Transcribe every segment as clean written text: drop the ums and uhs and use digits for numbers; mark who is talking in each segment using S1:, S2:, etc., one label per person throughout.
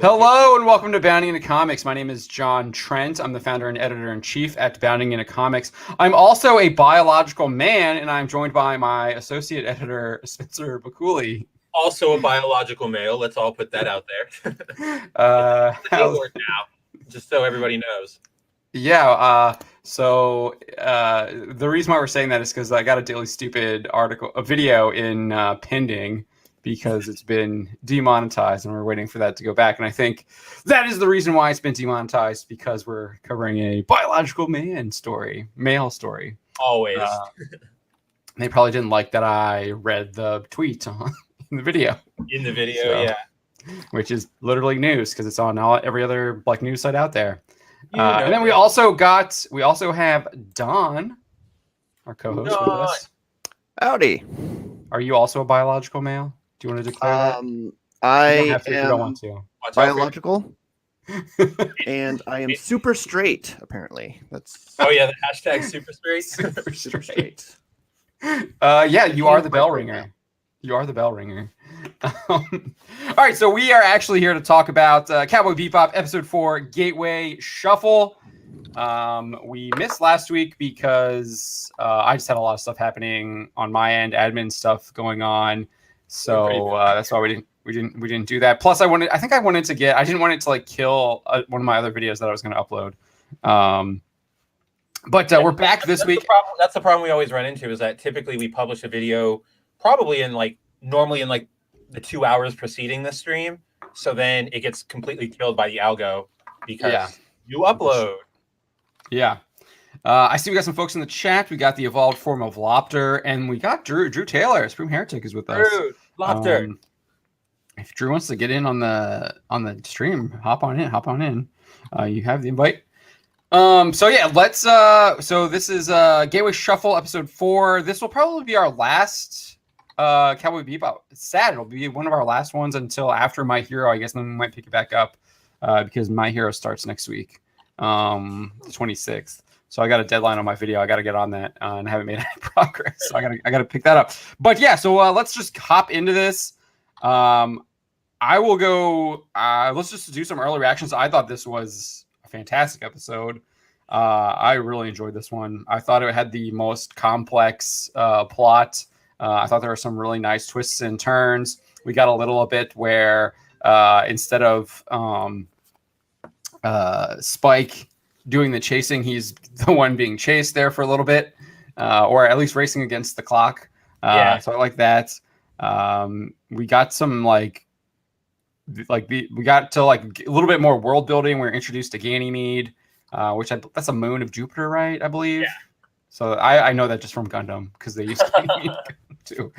S1: Hello and welcome to Bounding into Comics. My name is John Trent. I'm the founder and editor-in-chief at Bounding into Comics. I'm also a biological man, and I'm joined by my associate editor, Spencer Bakuli.
S2: Also a biological male. Let's all put that out there. Word now, just so everybody knows.
S1: Yeah. The reason why we're saying that is because I got a Daily Stupid a video in pending because it's been demonetized and we're waiting for that to go back. And I think that is the reason why it's been demonetized, because we're covering a biological male story.
S2: Always.
S1: They probably didn't like that I read the tweet in the video.
S2: Yeah.
S1: Which is literally news because it's on every other news site out there. And then we also have Don, our co-host, with us.
S3: Howdy.
S1: Are you also a biological male? Do you want to declare that?
S3: I
S1: you don't
S3: am
S1: want to.
S3: biological, and I am super straight. Apparently, that's.
S2: Oh yeah, the hashtag super straight.
S3: Super straight.
S1: Yeah, you are the bell ringer. You are the bell ringer. All right, so we are actually here to talk about Cowboy Bebop Episode 4, Gateway Shuffle. We missed last week because I just had a lot of stuff happening on my end, admin stuff going on. So that's why we didn't do that. Plus, I didn't want it to kill one of my other videos that I was going to upload. But we're back this week.
S2: That's the problem we always run into, is that typically we publish a video probably normally in the 2 hours preceding the stream. So then it gets completely killed by the algo because you upload.
S1: Yeah. I see we got some folks in the chat. We got the evolved form of Lopter, and we got Drew Taylor. Supreme Heretic is with us.
S2: Lopter.
S1: If Drew wants to get in on the stream, hop on in. You have the invite. So this is Gateway Shuffle Episode 4. This will probably be our last Cowboy Bebop. It's sad. It'll be one of our last ones until after My Hero. I guess then we might pick it back up because My Hero starts next week, the 26th. So I got a deadline on my video. I got to get on that, and I haven't made any progress. So I got to pick that up. But yeah, so let's just hop into this. I will go. Let's just do some early reactions. I thought this was a fantastic episode. I really enjoyed this one. I thought it had the most complex plot. I thought there were some really nice twists and turns. We got a little bit where instead of Spike doing the chasing, he's the one being chased there for a little bit, or at least racing against the clock. So I like that. We got some we got to a little bit more world building. We were introduced to Ganymede, that's a moon of Jupiter, right? I believe.
S2: Yeah. So
S1: I know that just from Gundam because they used to too.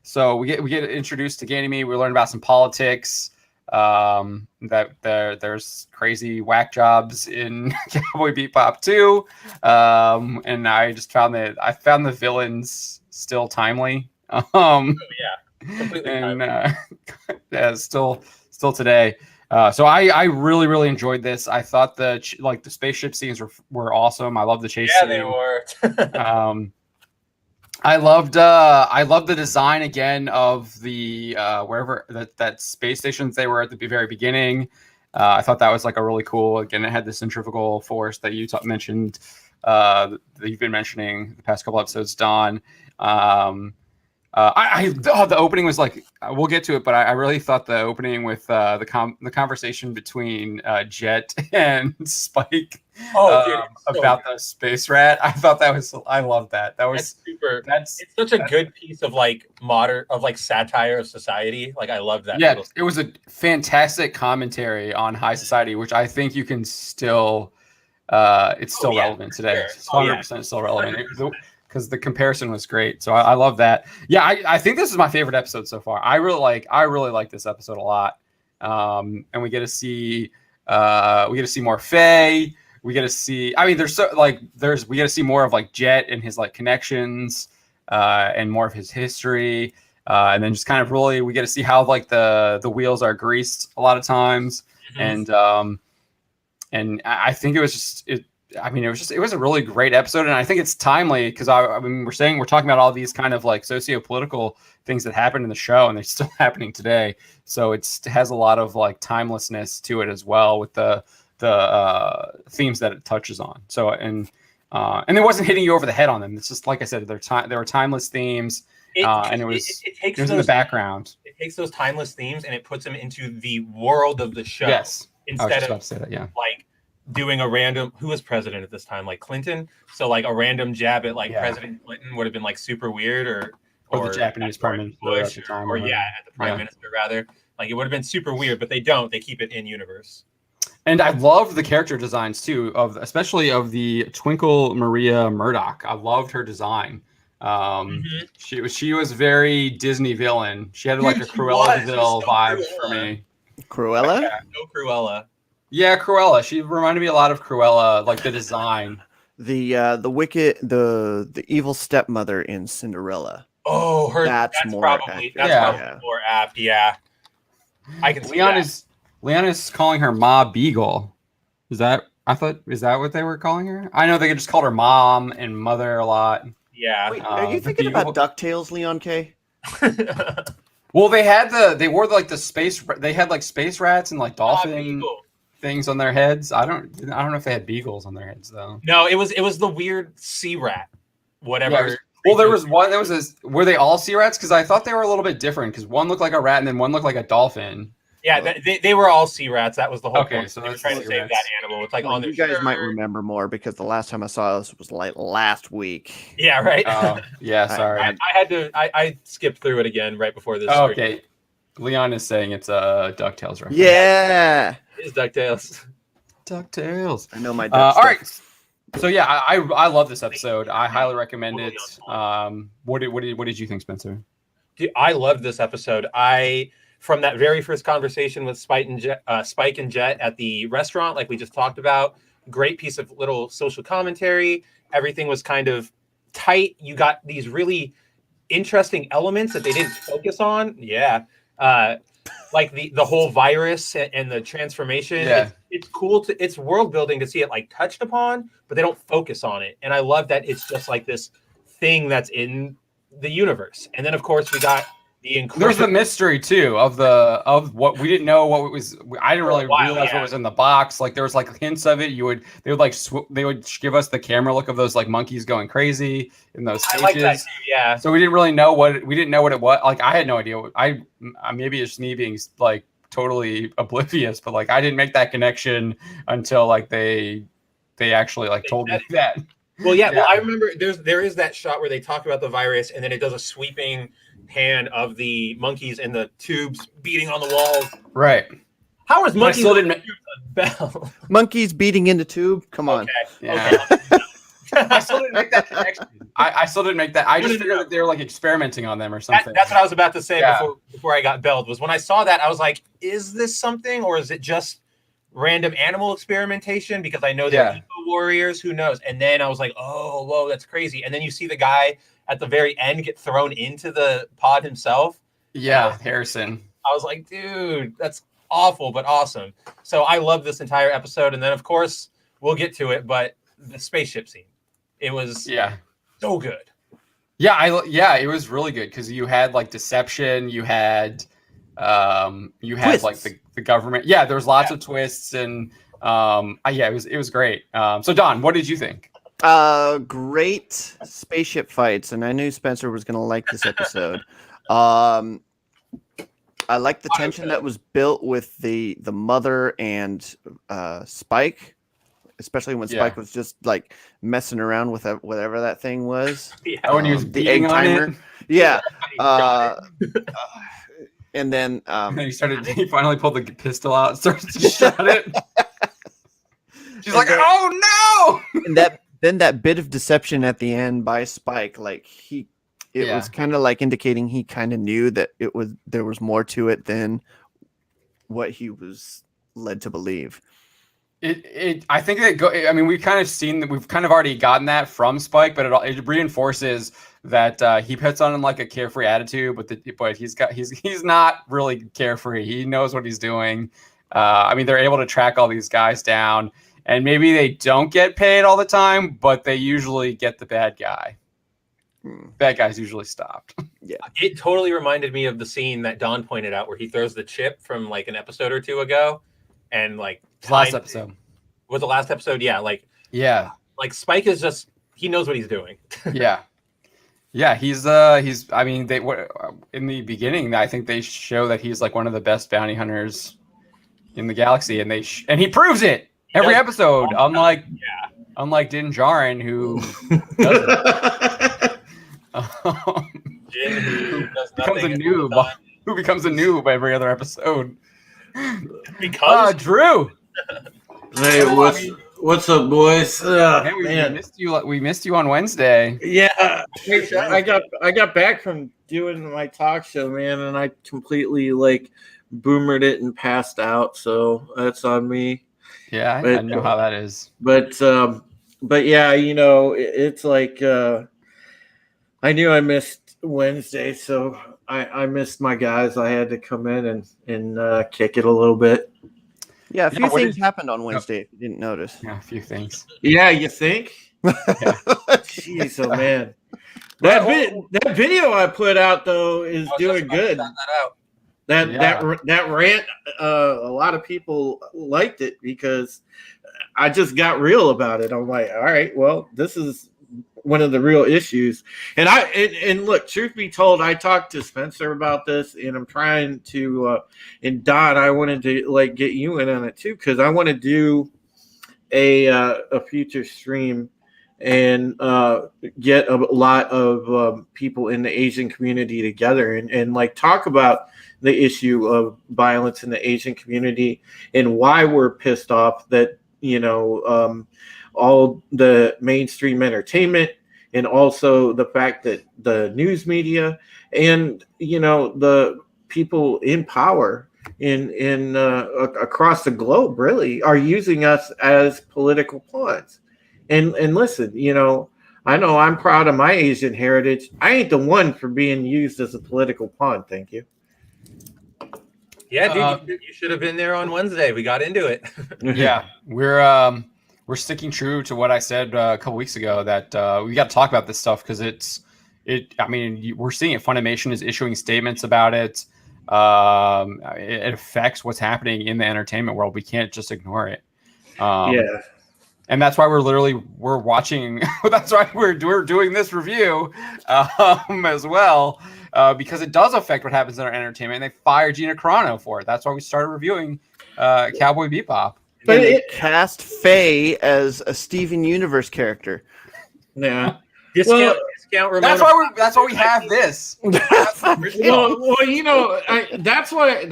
S1: So we get introduced to Ganymede. We learn about some politics. That there's crazy whack jobs in Cowboy Bebop too. And I just found the villains still timely.
S2: Completely
S1: and still today. So I really, really enjoyed this. I thought the spaceship scenes were awesome. I love the chase scene.
S2: They were.
S1: I loved the design again of the wherever that space stations they were at the very beginning. I thought that was a really cool. Again, it had the centrifugal force that you mentioned that you've been mentioning the past couple episodes, Don. The opening was we'll get to it, but I really thought the opening with the conversation between Jet and Spike about the space rat. I love that. That's super.
S2: It's such a good piece of modern satire of society. I love that.
S1: Yeah, it was a fantastic commentary on high society, which I think you can still. It's still relevant today. It's 100% still relevant. Because the comparison was great, so I love that. Yeah, I think this is my favorite episode so far. I really like this episode a lot. And we get to see more Faye. We get to see. I mean, we get to see more of Jet and his connections, and more of his history, and then just kind of really we get to see how the wheels are greased a lot of times, and I think it was just I mean, it was a really great episode, and I think it's timely because I mean, we're talking about all these kind of like socio-political things that happened in the show, and they're still happening today. So it has a lot of like timelessness to it as well with the themes that it touches on. So and it wasn't hitting you over the head on them. It's just like I said, there were timeless themes, and it was in the background.
S2: It takes those timeless themes and it puts them into the world of the show.
S1: Yes,
S2: instead of
S1: about to say that, yeah.
S2: Like doing a random who was president at this time, like Clinton. So like a random jab at President Clinton would have been like super weird, or
S1: the Japanese Prime Minister
S2: at the time, or at the Prime Minister rather. Like it would have been super weird, but they don't. They keep it in universe.
S1: And I loved the character designs too, especially of the Twinkle Maria Murdoch. I loved her design. She was very Disney villain. She had like a Cruella de Vil vibe for me.
S3: Cruella?
S2: Yeah, no Cruella.
S1: Yeah, Cruella. She reminded me a lot of Cruella, like the design.
S3: The wicked, the evil stepmother in Cinderella.
S2: Oh, that's probably more apt. Yeah, I can see that.
S1: Leon is calling her Ma Beagle. Is that what they were calling her? I know they just called her Mom and Mother a lot.
S2: Yeah.
S3: Wait, are you thinking about DuckTales, Leon K?
S1: Well, they wore like the space. They had like space rats and like dolphin things on their heads. I don't know if they had beagles on their heads though.
S2: No, it was the weird sea rat, whatever.
S1: Yeah, well, there was one. Were they all sea rats? Because I thought they were a little bit different. Because one looked like a rat and then one looked like a dolphin.
S2: Yeah, they were all sea rats. That was the whole point.
S1: So
S2: they were trying to save that animal. It's like on their
S3: you guys might remember more because the last time I saw this was like last week.
S2: Yeah, right.
S1: Yeah, sorry.
S2: I skipped through it again right before this.
S1: Oh, okay. Leon is saying it's a DuckTales reference.
S3: Yeah,
S2: it is DuckTales.
S1: DuckTales.
S3: I know my.
S1: All right. So yeah, I love this episode. I highly recommend it. What did you think, Spencer?
S2: Dude, I loved this episode. From that very first conversation with Spike and Jet at the restaurant, like we just talked about, great piece of little social commentary. Everything was kind of tight. You got these really interesting elements that they didn't focus on. Yeah. Like the whole virus and the transformation.
S1: Yeah.
S2: It's cool it's world building to see it like touched upon, but they don't focus on it. And I love that it's just like this thing that's in the universe. And then of course we got there's the mystery too of what we didn't know what it was. I didn't really realize what was in the box. Like there was like hints of it. They would give us the camera look of those like monkeys going crazy in those stages. I like that too, yeah. So we didn't know what it was. Like I had no idea. Maybe it's me being like totally oblivious, but like I didn't make that connection until like they actually like told me that. Well, yeah. Well, I remember there is that shot where they talk about the virus, and then it does a sweeping pan of the monkeys and the tubes beating on the walls.
S1: Right.
S2: How is monkeys bell?
S3: Monkeys beating in the tube? Come on.
S2: Okay. Yeah. Okay.
S1: I still didn't make that connection. I still didn't make that. I just figured that they were like experimenting on them or something.
S2: That's what I was about to say before I got belled. Was when I saw that I was like, is this something or is it just random animal experimentation? Because I know they're eco warriors. Who knows? And then I was like, oh, whoa, that's crazy. And then you see the guy at the very end get thrown into the pod himself.
S1: Yeah, Harrison.
S2: I was like, dude, that's awful, but awesome. So I love this entire episode. And then, of course, we'll get to it, but the spaceship scene. It was so good.
S1: Yeah, it was really good because you had like deception, you had twists. Like the government. Yeah, there was lots of twists and it was great. So Don, what did you think?
S3: Great spaceship fights, and I knew Spencer was gonna like this episode. I like the tension that was built with the mother and Spike. Especially when Spike was just like messing around with whatever that thing was.
S1: When he was
S3: the egg timer.
S1: It.
S3: Yeah. And then
S1: he finally pulled the pistol out and started to shot it. She's like, oh no!
S3: And that bit of deception at the end by Spike, like it was kind of like indicating he kind of knew that there was more to it than what he was led to believe.
S1: I think we've kind of already gotten that from Spike, but it reinforces that he puts on like a carefree attitude, but he's not really carefree. He knows what he's doing. They're able to track all these guys down, and maybe they don't get paid all the time, but they usually get the bad guy. Bad guy's usually stopped.
S3: Yeah.
S2: It totally reminded me of the scene that Don pointed out where he throws the chip from like an episode or two ago, and like
S1: Last episode.
S2: Was the last episode? Yeah, like Spike is just he knows what he's doing.
S1: Yeah, he's I mean they in the beginning I think they show that he's like one of the best bounty hunters in the galaxy, and and he proves it every episode, unlike Din Djarin, who doesn't.
S2: Jin, who does
S1: becomes a noob. Who becomes a noob every other episode?
S2: Because
S1: Drew.
S4: Hey, what's up, boys?
S1: Hey, we
S4: Man,
S1: missed you. We missed you on Wednesday.
S4: yeah, I got back from doing my talk show, man, and I completely like boomered it and passed out. So that's on me.
S1: Yeah, I know how that is.
S4: But yeah, you know, it's like I knew I missed Wednesday, so I missed my guys. I had to come in and kick it a little bit.
S3: Yeah, a few things happened on Wednesday if you didn't notice.
S1: Yeah, a few things.
S4: Yeah, you think? Jeez, oh man. That video I put out though is doing good. That rant, a lot of people liked it because I just got real about it. I'm like, all right, well, this is one of the real issues. And look, truth be told, I talked to Spencer about this, and I'm trying to and Don, I wanted to like get you in on it too, because I want to do a future stream and get a lot of people in the Asian community together and like talk about the issue of violence in the Asian community and why we're pissed off that, you know, all the mainstream entertainment and also the fact that the news media and, you know, the people in power in across the globe really are using us as political pawns. And listen, you know I'm proud of my Asian heritage. I ain't the one for being used as a political pawn. Thank you.
S2: Yeah, dude, you should have been there on Wednesday. We got into it.
S1: Yeah, we're sticking true to what I said a couple weeks ago that we got to talk about this stuff because I mean, we're seeing it. Funimation is issuing statements about it. It affects what's happening in the entertainment world. We can't just ignore it. And that's why we're watching. That's why we're doing this review as well, because it does affect what happens in our entertainment. And they fired Gina Carano for it. That's why we started reviewing Cowboy Bebop.
S3: But it cast Faye as a Steven Universe character.
S4: Yeah.
S2: Discount
S1: That's why we have this.
S4: well, you know, that's why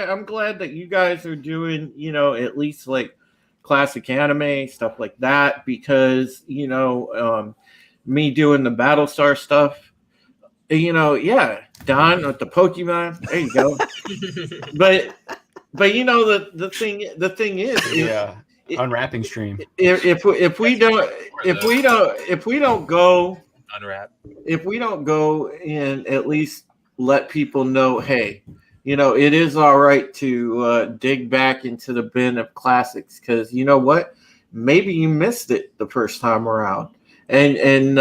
S4: I'm glad that you guys are doing, you know, at least like classic anime stuff like that, because, you know, me doing the Battlestar stuff, you know, yeah, Don with the Pokemon, there you go. but you know the thing is,
S1: unwrapping stream.
S4: If we don't go
S2: unwrap,
S4: if we don't go and at least let people know, hey, you know, it is all right to dig back into the bin of classics, because you know what, maybe you missed it the first time around, and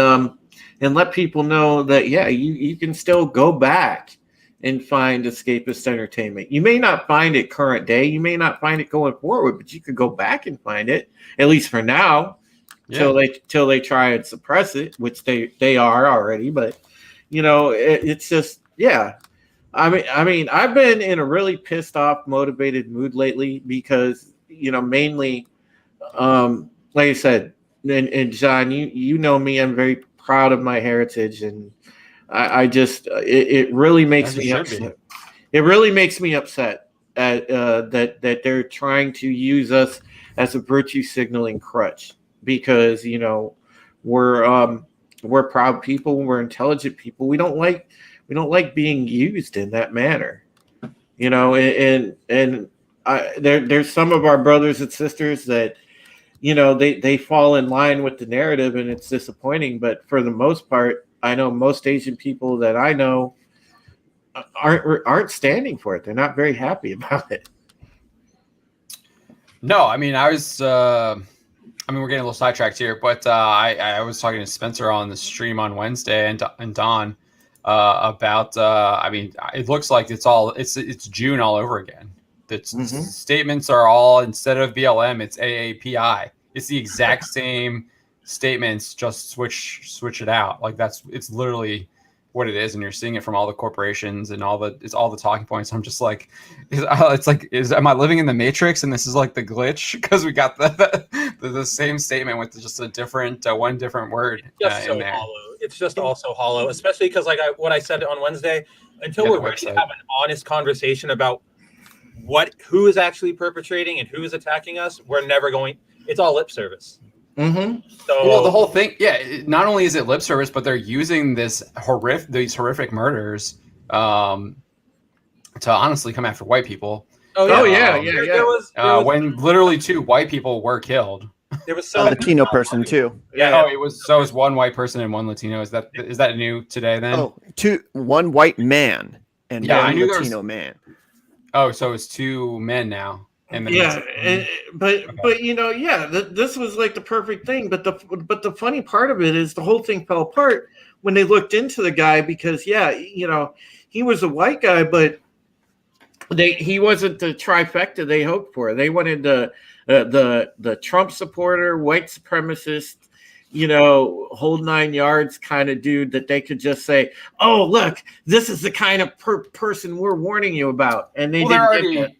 S4: let people know that you can still go back and find escapist entertainment. You may not find it current day, you may not find it going forward, but you could go back and find it, at least for now, till they try and suppress it, which they are already. But you know, it's just I mean, I've been in a really pissed off, motivated mood lately because, you know, mainly, like I said, and John, you know me, I'm very proud of my heritage, and I just it really makes me upset. It really makes me upset that they're trying to use us as a virtue signaling crutch, because, you know, we're proud people, we're intelligent people. We don't like being used in that manner, you know. And there's some of our brothers and sisters that, you know, they fall in line with the narrative, and it's disappointing. But for the most part, I know most Asian people that I know aren't standing for it. They're not very happy about it.
S1: No, I mean, I was I mean, we're getting a little sidetracked here, but I was talking to Spencer on the stream on Wednesday and Don about. I mean, it looks like it's June all over again. The statements are all, instead of BLM, it's AAPI. It's the exact same statements, just switch it out. Like it's literally what it is, and you're seeing it from all the corporations and all the talking points. I'm just like, am I living in the Matrix and this is like the glitch because we got the same statement with just a different one different word in there.
S2: Hollow. It's just also hollow, especially because what I said on Wednesday. Until we're ready to have an honest conversation about who is actually perpetrating and who is attacking us, we're never going. It's all lip service.
S1: So the whole thing, not only is it lip service, but they're using these horrific murders to honestly come after white people.
S2: There was
S1: when literally 2 white people were killed.
S2: There was
S3: a Latino person too.
S1: Yeah. It was 1 white person and 1 Latino. Is that new today then?
S3: Oh, 1 white man and 1 Latino man.
S1: Oh, so it's 2 men now.
S4: But this was like the perfect thing. But the funny part of it is the whole thing fell apart when they looked into the guy because he was a white guy, but he wasn't the trifecta they hoped for. They wanted the Trump supporter, white supremacist, whole 9 yards kind of dude that they could just say, "Oh, look, this is the kind of person we're warning you about," and they didn't get that.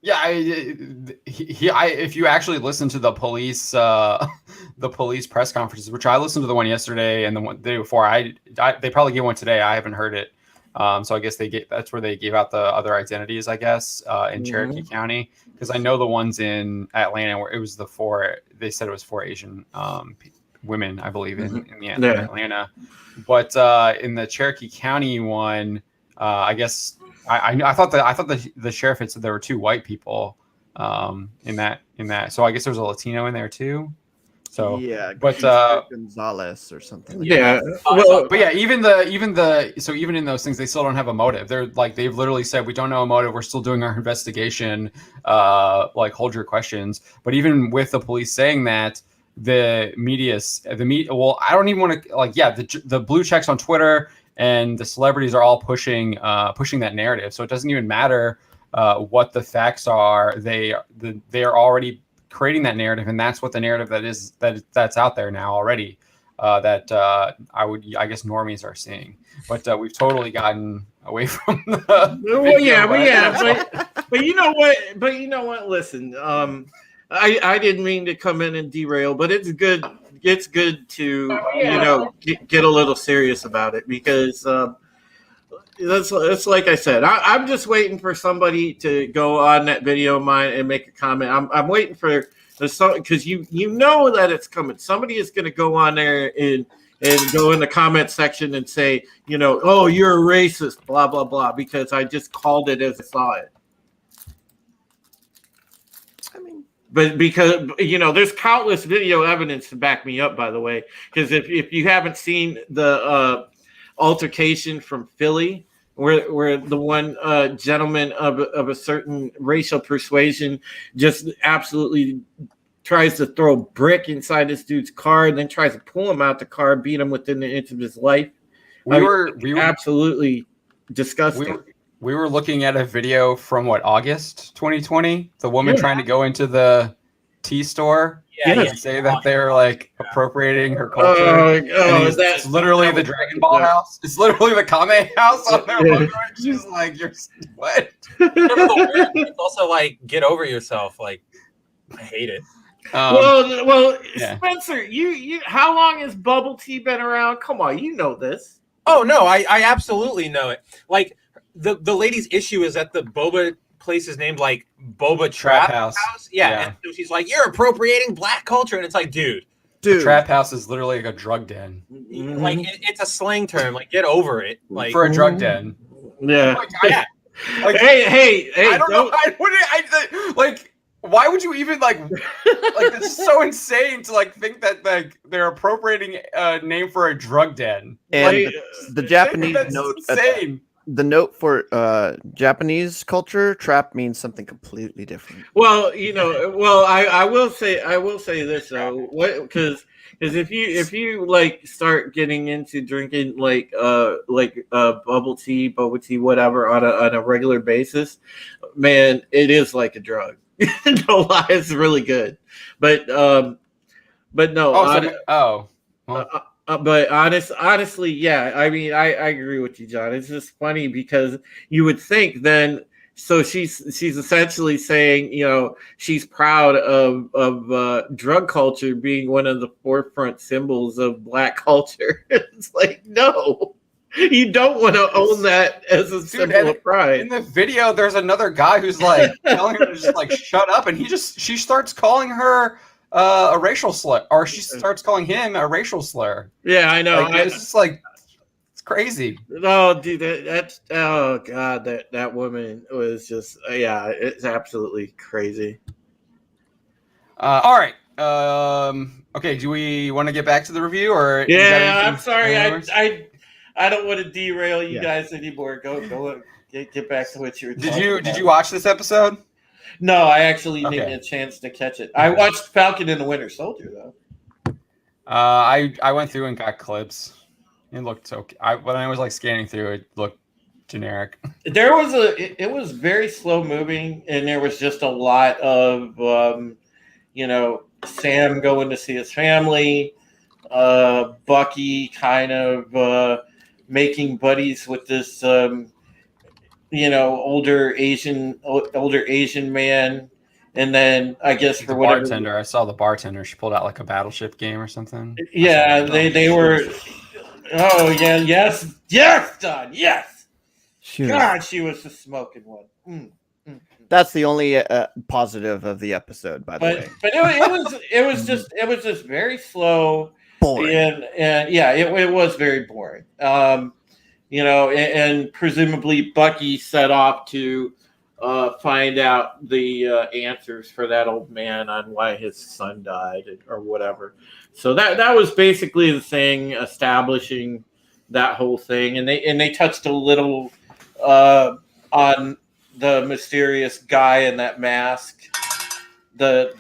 S1: Yeah, if you actually listen to the police press conferences, which I listened to the one yesterday and the day before, they probably gave one today. I haven't heard it, so I guess that's where they gave out the other identities, I guess, in Cherokee County, because I know the ones in Atlanta where it was they said it was 4 Asian women, I believe, in Atlanta, but in the Cherokee County one, I guess. I thought the sheriff had said there were 2 white people in that. So I guess there was a Latino in there too. So but
S3: Gonzalez or something.
S1: Even in those things, they still don't have a motive. They're like, they've literally said, we don't know a motive. We're still doing our investigation. Hold your questions. But even with the police saying that, the media. Well, I don't even want to the blue checks on Twitter and the celebrities are all pushing that narrative. So it doesn't even matter what the facts are. They are already creating that narrative, and that's what the narrative that's out there now already. That I guess normies are seeing, but we've totally gotten away from the.
S4: But you know what? Listen, I didn't mean to come in and derail, but it's good. It's good to get a little serious about it because that's like I said. I'm just waiting for somebody to go on that video of mine and make a comment. I'm waiting for because you know that it's coming. Somebody is going to go on there and go in the comment section and say, oh, you're a racist, blah blah blah, because I just called it as I saw it. But because, there's countless video evidence to back me up, by the way, because if you haven't seen the altercation from Philly, where the one gentleman of a certain racial persuasion just absolutely tries to throw a brick inside this dude's car and then tries to pull him out the car, beat him within the inch of his life. We were absolutely disgusting.
S1: We were looking at a video from August 2020. The woman trying to go into the tea store and say that they're appropriating her culture. It's literally the Dragon Ball house. It's literally the Kame house on their logo. She's like, "You're what?"
S2: It's also get over yourself. I hate it.
S4: Spencer, you how long has bubble tea been around? Come on, you know this.
S2: Oh no, I absolutely know it. The lady's issue is that the boba place is named Boba Trap House. Yeah. And so she's like, "You're appropriating Black culture," and it's like, dude,
S1: the Trap House is literally a drug den.
S2: It's a slang term. Get over it.
S1: For a drug den.
S4: Yeah.
S1: Hey. I don't know. Why would you even it's so insane to think that they're appropriating a name for a drug den.
S3: And the Japanese note
S1: insane.
S3: the note for Japanese culture, trap means something completely different.
S4: Well, I will say this though, because if you like start getting into drinking bubble tea, boba tea, whatever on a regular basis, man, it is like a drug. No lie, it's really good, but no,
S1: Well,
S4: but honestly, yeah. I mean, I agree with you, John. It's just funny because you would think then. So she's essentially saying, she's proud of drug culture being one of the forefront symbols of Black culture. It's like, no, you don't want to own that as a symbol of pride.
S1: in the video, there's another guy who's like telling her to just like shut up, and she starts calling her a racial slur, or she starts calling him a racial slur.
S4: Yeah, I know.
S1: Like, it's just like, it's crazy.
S4: No, dude, that's oh god, that woman was just it's absolutely crazy.
S1: All right. Okay. Do we want to get back to the review, or
S4: yeah? I'm sorry. I don't want to derail you guys anymore. Go get back to what you were.
S1: Did you watch this episode?
S4: No, I actually didn't get a chance to catch it. I watched Falcon and the Winter Soldier though.
S1: I went through and got clips. It looked okay. When I was like scanning through, it looked generic.
S4: It was very slow moving, and there was just a lot of Sam going to see his family, Bucky kind of making buddies with this older Asian man, and then I guess for whatever
S1: bartender. I saw the bartender. She pulled out like a Battleship game or something.
S4: Yeah, they were. Oh yeah, yes, Don, yes. God, she was the smoking one.
S3: That's the only positive of the episode, by the way.
S4: But it was just very slow,
S3: boring,
S4: and yeah, it was very boring. And presumably Bucky set off to find out the answers for that old man on why his son died or whatever. So that was basically the thing, establishing that whole thing, and they touched a little on the mysterious guy in that mask, those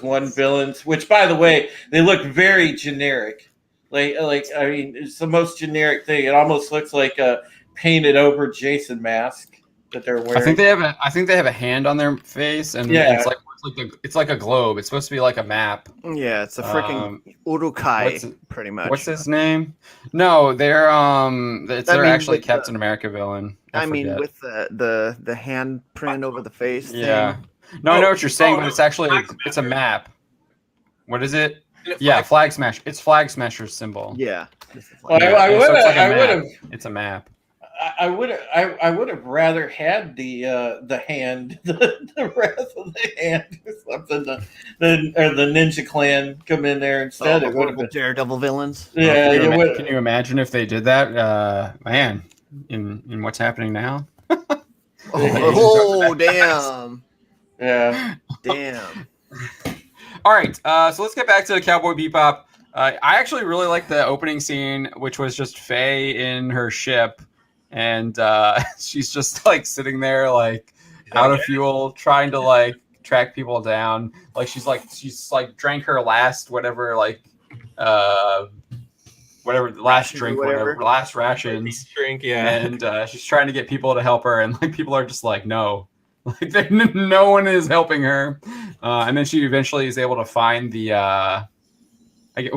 S4: one villains, which by the way they look very generic. Like I mean, it's the most generic thing. It almost looks like a painted over Jason mask that they're wearing.
S1: I think they have a hand on their face, and it's like a globe. It's supposed to be like a map.
S3: Yeah, it's a freaking Urukai, pretty much.
S1: What's his name? No, they're actually Captain America villain.
S3: I mean, with the hand print over the face.
S1: Yeah. Thing. No, I know what you're saying, but it's actually it's a map. What is it? Yeah, Flag Smash. It's Flag Smasher's symbol.
S3: Yeah.
S4: Well, I would have.
S1: It's a map.
S4: I would have rather had the hand, the rest of the hand or something, or the Ninja Clan come in there instead. It would have been
S3: Daredevil villains.
S4: Yeah,
S1: can you imagine if they did that? Man, in what's happening now?
S3: Oh damn!
S4: Yeah,
S3: damn.
S1: All right, so let's get back to Cowboy Bebop. I actually really like the opening scene, which was just Faye in her ship. And she's just like sitting there like out of fuel, trying to like track people down. Like she's drank her last whatever last drink, whatever last rations
S2: drink, yeah.
S1: And she's trying to get people to help her, and like people are just like no, like no one is helping her. And then she eventually is able to find the. It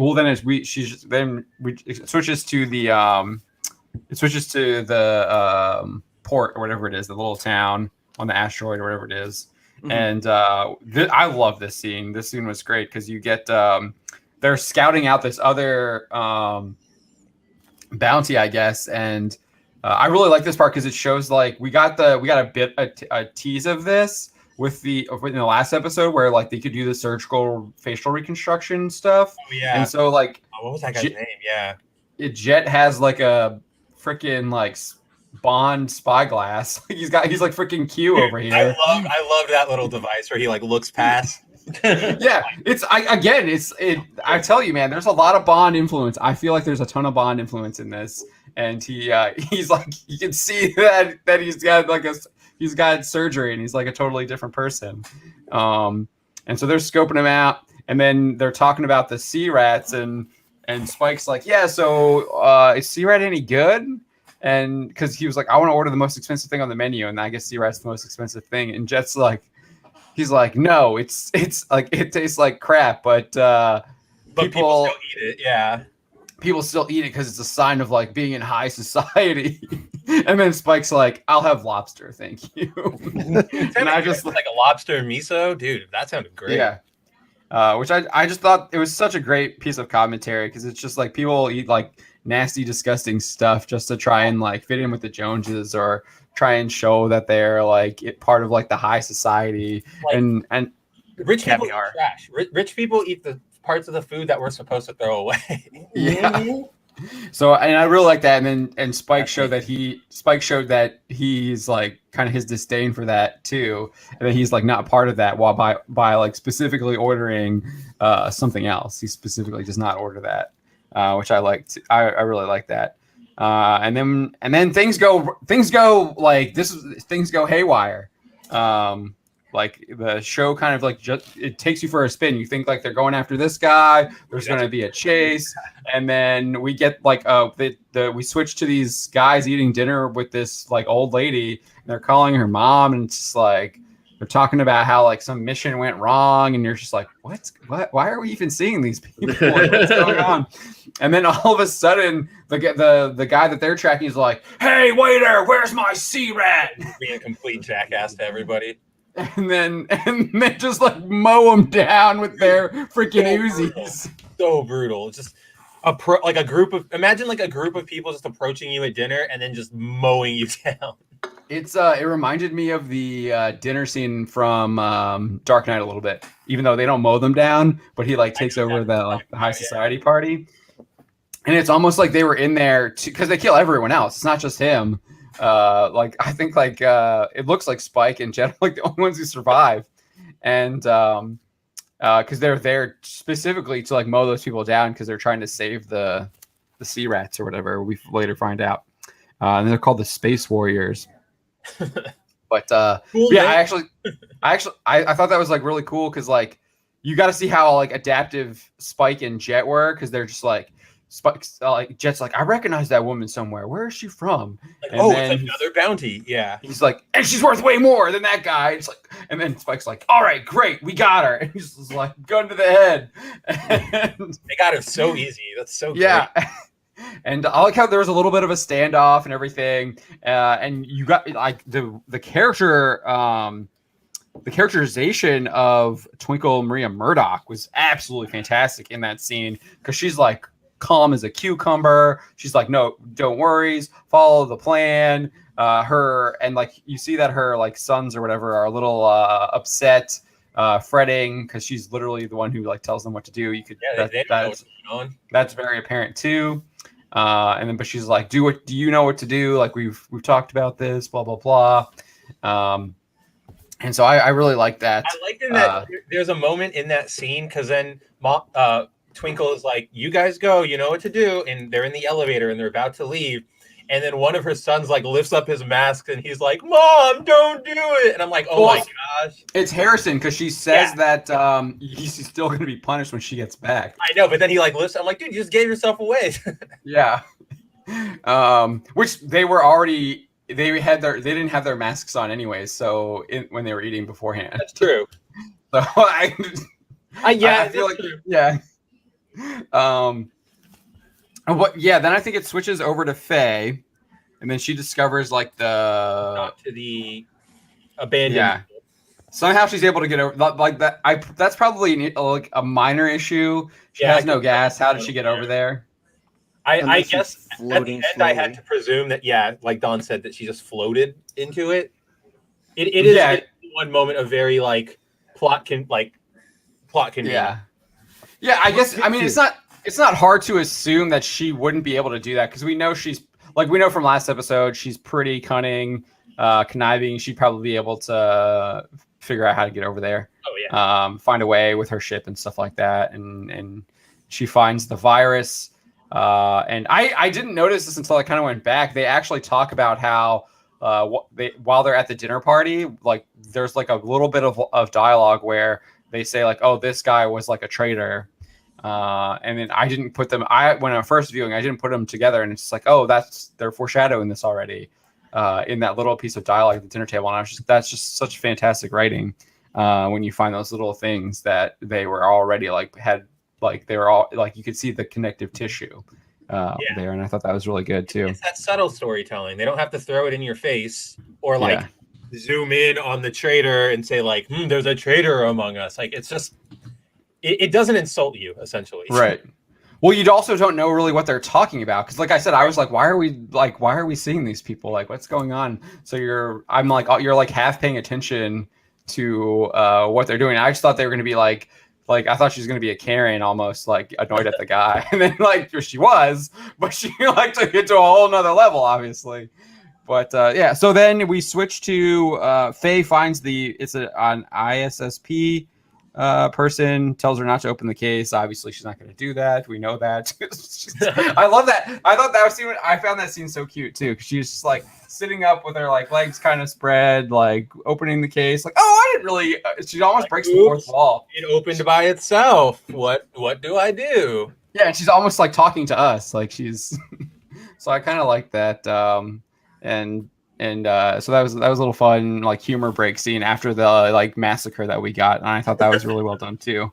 S1: switches to the. It switches to the port or whatever it is, the little town on the asteroid or whatever it is. Mm-hmm. And I love this scene. This scene was great because you get they're scouting out this other bounty, I guess, and I really like this part because it shows like we got a tease of this in the last episode where like they could do the surgical facial reconstruction stuff.
S2: Oh, yeah.
S1: And so like
S2: what was that guy's name? Yeah.
S1: Jet has like a freaking like Bond spyglass. He's like freaking Q over here.
S2: I love that little device where he like looks past.
S1: Yeah, I tell you, man, there's a lot of Bond influence. I feel like there's a ton of Bond influence in this, and he's like, you can see that he's got like he's got surgery and he's like a totally different person. And so they're scoping him out, and then they're talking about the sea rats, and Spike's like, yeah, so is sea rat any good? And because he was like, I want to order the most expensive thing on the menu, and I guess sea rat's the most expensive thing. And Jet's like, he's like, no, it's like it tastes like crap, but
S2: people still eat it. Yeah,
S1: people still eat it because it's a sign of like being in high society. And then Spike's like, I'll have lobster, thank you.
S2: And I just like a lobster miso, dude. That sounded great.
S1: Yeah. Which I just thought it was such a great piece of commentary, because it's just like people eat like nasty, disgusting stuff just to try and like fit in with the Joneses, or try and show that they're like part of like the high society. Like, and
S2: rich people eat trash. Rich people eat the parts of the food that we're supposed to throw away.
S1: Yeah. So, and I really like that. And Spike showed that he's like kind of his disdain for that too, and then he's like not part of that, while by like specifically ordering something else. He specifically does not order that, which I liked. I really like that. And then things go like this. Things go haywire. Like the show kind of like it takes you for a spin. You think like they're going after this guy. There's going to be a chase, and then we get like we switch to these guys eating dinner with this like old lady, and they're calling her mom, and it's just like they're talking about how like some mission went wrong, and you're just like, what? Why are we even seeing these people? What's going on? And then all of a sudden, the guy that they're tracking is like, hey waiter, where's my sea rat?
S2: Being a complete jackass to everybody.
S1: And then just like mow them down with their freaking Uzis.
S2: So brutal. Just imagine like a group of people just approaching you at dinner and then just mowing you down.
S1: It reminded me of the dinner scene from Dark Knight a little bit, even though they don't mow them down, but he like takes over the high society party. And it's almost like they were in there because they kill everyone else. It's not just him. Like I think like it looks like Spike and Jet are like the only ones who survive, and because they're there specifically to like mow those people down because they're trying to save the sea rats or whatever. We later find out, and they're called the Space Warriors. But cool, yeah, I thought that was like really cool, because like you got to see how like adaptive Spike and Jet were, because they're just like. Spike's like Jet's like, I recognize that woman somewhere. Where is she from?
S2: Like, it's another bounty. Yeah.
S1: He's like, and she's worth way more than that guy. It's like, and then Spike's like, all right, great, we got her. And he's just like, gun to the head. And
S2: they got her so easy. That's so
S1: yeah. Great. And I like how there was a little bit of a standoff and everything. And you got like the character. The characterization of Twinkle Maria Murdoch was absolutely fantastic in that scene, because she's like calm as a cucumber. She's like, no, don't worry, follow the plan. And like you see that her like sons or whatever are a little upset, fretting, because she's literally the one who like tells them what to do. You could they know what's going on. That's very apparent too. And then but she's like, do you know what to do? Like we've talked about this, blah blah blah. And so I really like that.
S2: I like that there's a moment in that scene, because then Twinkle is like, you guys go, you know what to do. And they're in the elevator and they're about to leave. And then one of her sons like lifts up his mask and he's like, Mom, don't do it. And I'm like, oh my gosh.
S1: It's Harrison, because she says that he's still going to be punished when she gets back.
S2: I know, but then he like lifts. I'm like, dude, you just gave yourself away.
S1: Yeah. Which they were already... They didn't have their masks on anyways, so when they were eating beforehand.
S2: That's true.
S1: So I feel like
S2: true.
S1: Yeah. Then I think it switches over to Faye, and then she discovers like
S2: to the abandoned.
S1: Yeah. Somehow she's able to get over like that. That's probably like a minor issue. She has no gas. How did she get over there?
S2: I guess at the end slowly. I had to presume that, like Don said, that she just floated into it. It is one moment of very like plot convenience.
S1: Yeah, I guess I mean it's not hard to assume that she wouldn't be able to do that, because we know from last episode she's pretty cunning, conniving. She'd probably be able to figure out how to get over there.
S2: Oh yeah.
S1: Find a way with her ship and stuff like that, and she finds the virus. And I didn't notice this until I kind of went back. They actually talk about how while they're at the dinner party, like there's like a little bit of dialogue where they say like, oh, this guy was like a traitor. And then I didn't put them. When I was first viewing, I didn't put them together, and it's just like, oh, they're foreshadowing this already in that little piece of dialogue at the dinner table. And that's just such fantastic writing when you find those little things that they were already they were all like you could see the connective tissue there, and I thought that was really good too.
S2: It's that subtle storytelling. They don't have to throw it in your face or like zoom in on the traitor and say like, there's a traitor among us. Like it's just. It doesn't insult you, essentially.
S1: Right. Well, you also don't know really what they're talking about because, like I said, I was like, why are we seeing these people? Like, what's going on? So you're like half paying attention to what they're doing. I just thought they were going to be like I thought she was going to be a Karen, almost like annoyed at the guy, and then like she was, but she like took it to a whole nother level, obviously. But yeah, so then we switch to Faye finds it's an ISSP. Person tells her not to open the case. Obviously, she's not going to do that. We know that. I love that. I thought that was I found that scene so cute too. Cause she's just like sitting up with her like legs kind of spread, like opening the case. Like, oh, I didn't really. She almost breaks the fourth wall.
S2: It opened by itself. What do I do?
S1: Yeah, and she's almost like talking to us. Like she's. So I kind of like that. And so that was a little fun like humor break scene after the like massacre that we got, and I thought that was really well done too.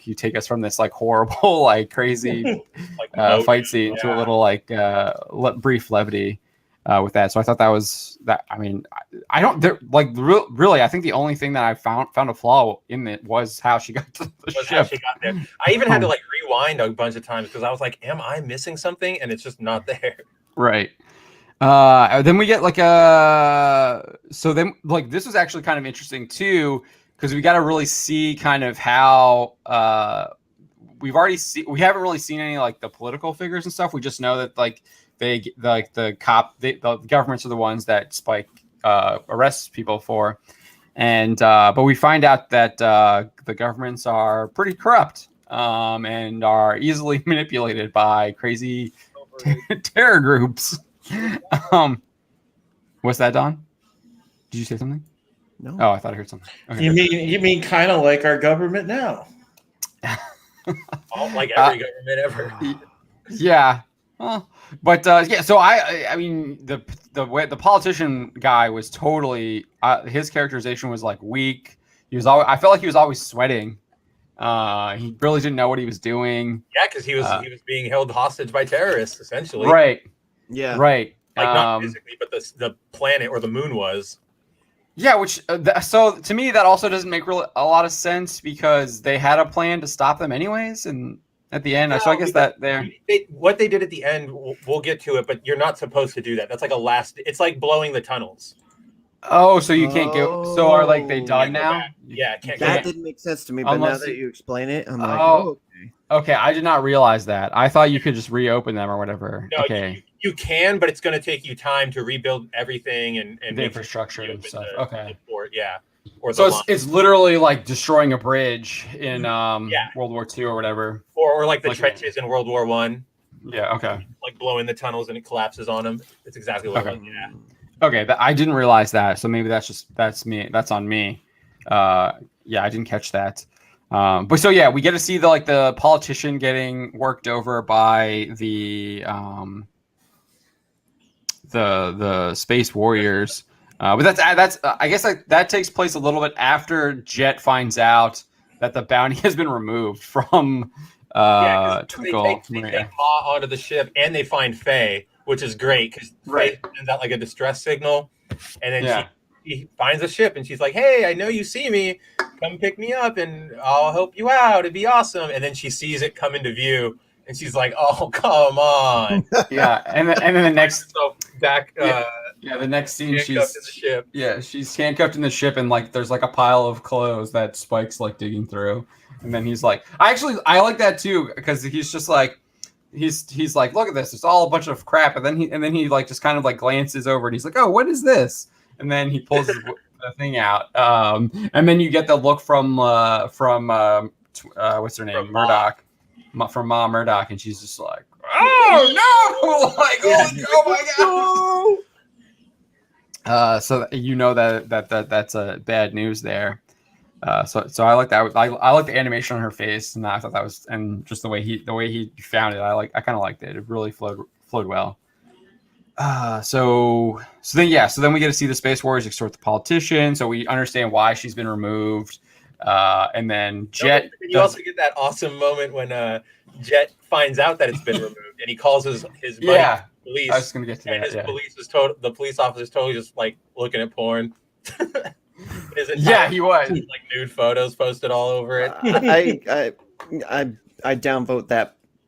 S1: You take us from this like horrible like crazy fight scene to a little like brief levity with that. So I thought that was that. I mean, I don't really. I think the only thing that I found a flaw in it was how she got to the ship.
S2: How she got there. I even had to like rewind a bunch of times because I was like, "Am I missing something?" And it's just not there.
S1: Right. Then we get so then like this was actually kind of interesting too because we got to really see kind of how we haven't really seen any like the political figures and stuff. We just know that like the governments are the ones that Spike arrests people for, and but we find out that the governments are pretty corrupt and are easily manipulated by crazy terror groups. What's that, Don? Did you say something?
S3: No.
S1: Oh, I thought I heard something. Okay,
S4: You mean kind of like our government now?
S2: Like every government ever.
S1: Yeah. Well, but yeah. So I mean the way the politician guy was totally his characterization was like weak. I felt like he was always sweating. He really didn't know what he was doing.
S2: Yeah, because he was being held hostage by terrorists, essentially.
S1: Right.
S3: Yeah.
S1: Right.
S2: Like not physically, but the planet or the moon was.
S1: Yeah, which so to me that also doesn't make a lot of sense because they had a plan to stop them anyways, and at the end, so I guess that
S2: what they did at the end, we'll get to it, but you're not supposed to do that. That's like it's like blowing the tunnels.
S1: Oh, so you can't go. So are like they done now?
S2: Yeah,
S3: That didn't make sense to me, but now that you explain it, I'm like,
S1: okay. I did not realize that. I thought you could just reopen them or whatever.
S2: No,
S1: okay.
S2: You can, but it's going to take you time to rebuild everything and
S1: the infrastructure and stuff. Okay.
S2: So
S1: it's literally like destroying a bridge in World War II or whatever.
S2: Or like the trenches in World War I.
S1: Yeah. Okay.
S2: Like blowing the tunnels and it collapses on them. It's exactly what it was. Yeah.
S1: Okay, I didn't realize that. So maybe that's me. That's on me. Yeah, I didn't catch that. But so yeah, we get to see the politician getting worked over by the space warriors. But that's I guess that takes place a little bit after Jet finds out that the bounty has been removed from
S2: Twinkle. They take Ma onto the ship and they find Faye, which is great because Faye sends out like a distress signal, and then she finds the ship and she's like, "Hey, I know you see me. Come pick me up and I'll help you out. It'd be awesome." And then she sees it come into view and she's like, "Oh, come on."
S1: And then the next
S2: back.
S1: The next scene
S2: she's in the ship.
S1: Yeah, she's handcuffed in the ship and there's a pile of clothes that Spike's digging through, and then he's like, I like that too because he's just like. He's like, look at this. It's all a bunch of crap. And then he just kind of glances over and he's like, oh, what is this? And then he pulls the thing out. And then you get the look from what's her name? Murdoch. From Ma Murdoch. And she's just like, oh no! Like, oh my god! So you know that's a bad news there. So I like that. I like the animation on her face, and I thought that was, and just the way he found it. I kind of liked it. It really flowed well. So then we get to see the Space Warriors extort the politician. So we understand why she's been removed. And then Jet.
S2: You also get that awesome moment when Jet finds out that it's been removed, and he calls his buddy police.
S1: I was gonna get to that.
S2: The police officer's totally just like looking at porn.
S1: He was
S2: like nude photos posted all over it.
S3: I downvote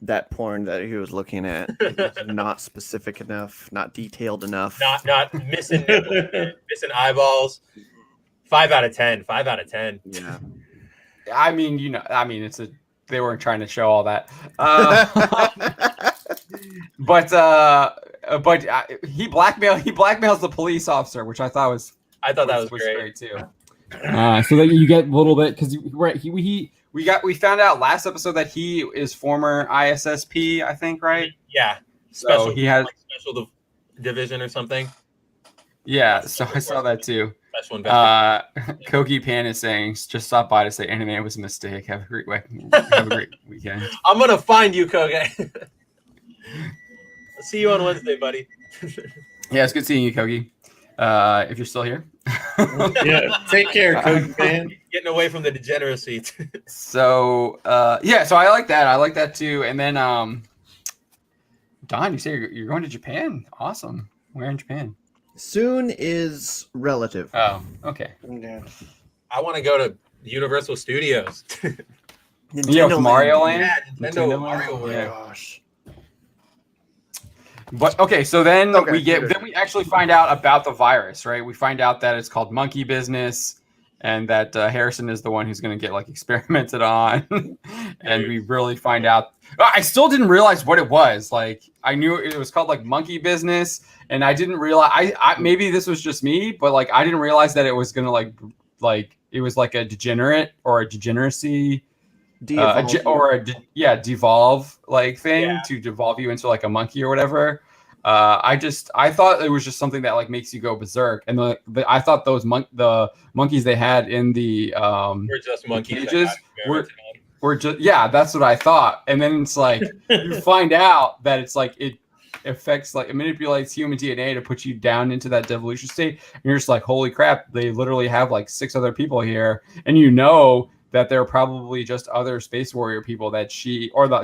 S3: that porn that he was looking at. It's not specific enough, not detailed enough.
S2: Not missing nipples, missing eyeballs. 5 out of 10. 5 out of 10.
S3: Yeah.
S1: I mean, they weren't trying to show all that. But he blackmails the police officer, which I thought was great too. So that you get a little bit, because we found out last episode that he is former ISSP, I think, right?
S2: Yeah.
S1: So he has
S2: special division or something.
S1: Yeah, so I saw that too. Kogi Pan is saying, just stop by to say anime was a mistake. Have a great weekend.
S2: I'm gonna find you, Kogi. I'll see you on Wednesday, buddy.
S1: Yeah, it's good seeing you, Kogi. If you're still here.
S4: Yeah, take care, Kogi Pan.
S2: Getting away from the degeneracy.
S1: So so I like that. I like that too. And then Don, you say you're going to Japan. Awesome. Where in Japan?
S3: Soon is relative.
S1: Oh, okay.
S4: Yeah.
S2: I want to go to Universal Studios.
S1: With Mario Land.
S2: Yeah, Nintendo Mario Land.
S1: Yeah. Gosh. But okay, so then we actually find out about the virus, right? We find out that it's called monkey business, and that Harrison is the one who's going to get like experimented on, and we really find out. I still didn't realize what it was. Like, I knew it was called like monkey business, and I didn't realize. I maybe this was just me, but like I didn't realize that it was going to like it was like a degenerate or a degeneracy. Devolve like thing to devolve you into like a monkey or whatever. I thought it was just something that like makes you go berserk, and I thought the monkeys they had in the
S2: we're just monkeys
S1: cages were just that's what I thought, and then it's like you find out that it's like it affects, like, it manipulates human DNA to put you down into that devolution state, and you're just like, holy crap, they literally have like 6 other people here, and that they're probably just other Space Warrior people that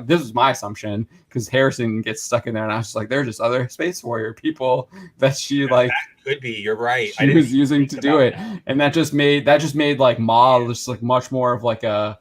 S1: this is my assumption, because Harrison gets stuck in there, and I was just like, they're just other Space Warrior people that she that
S2: could be. You're right.
S1: She was using to do it, and that just made like Ma just like much more of like a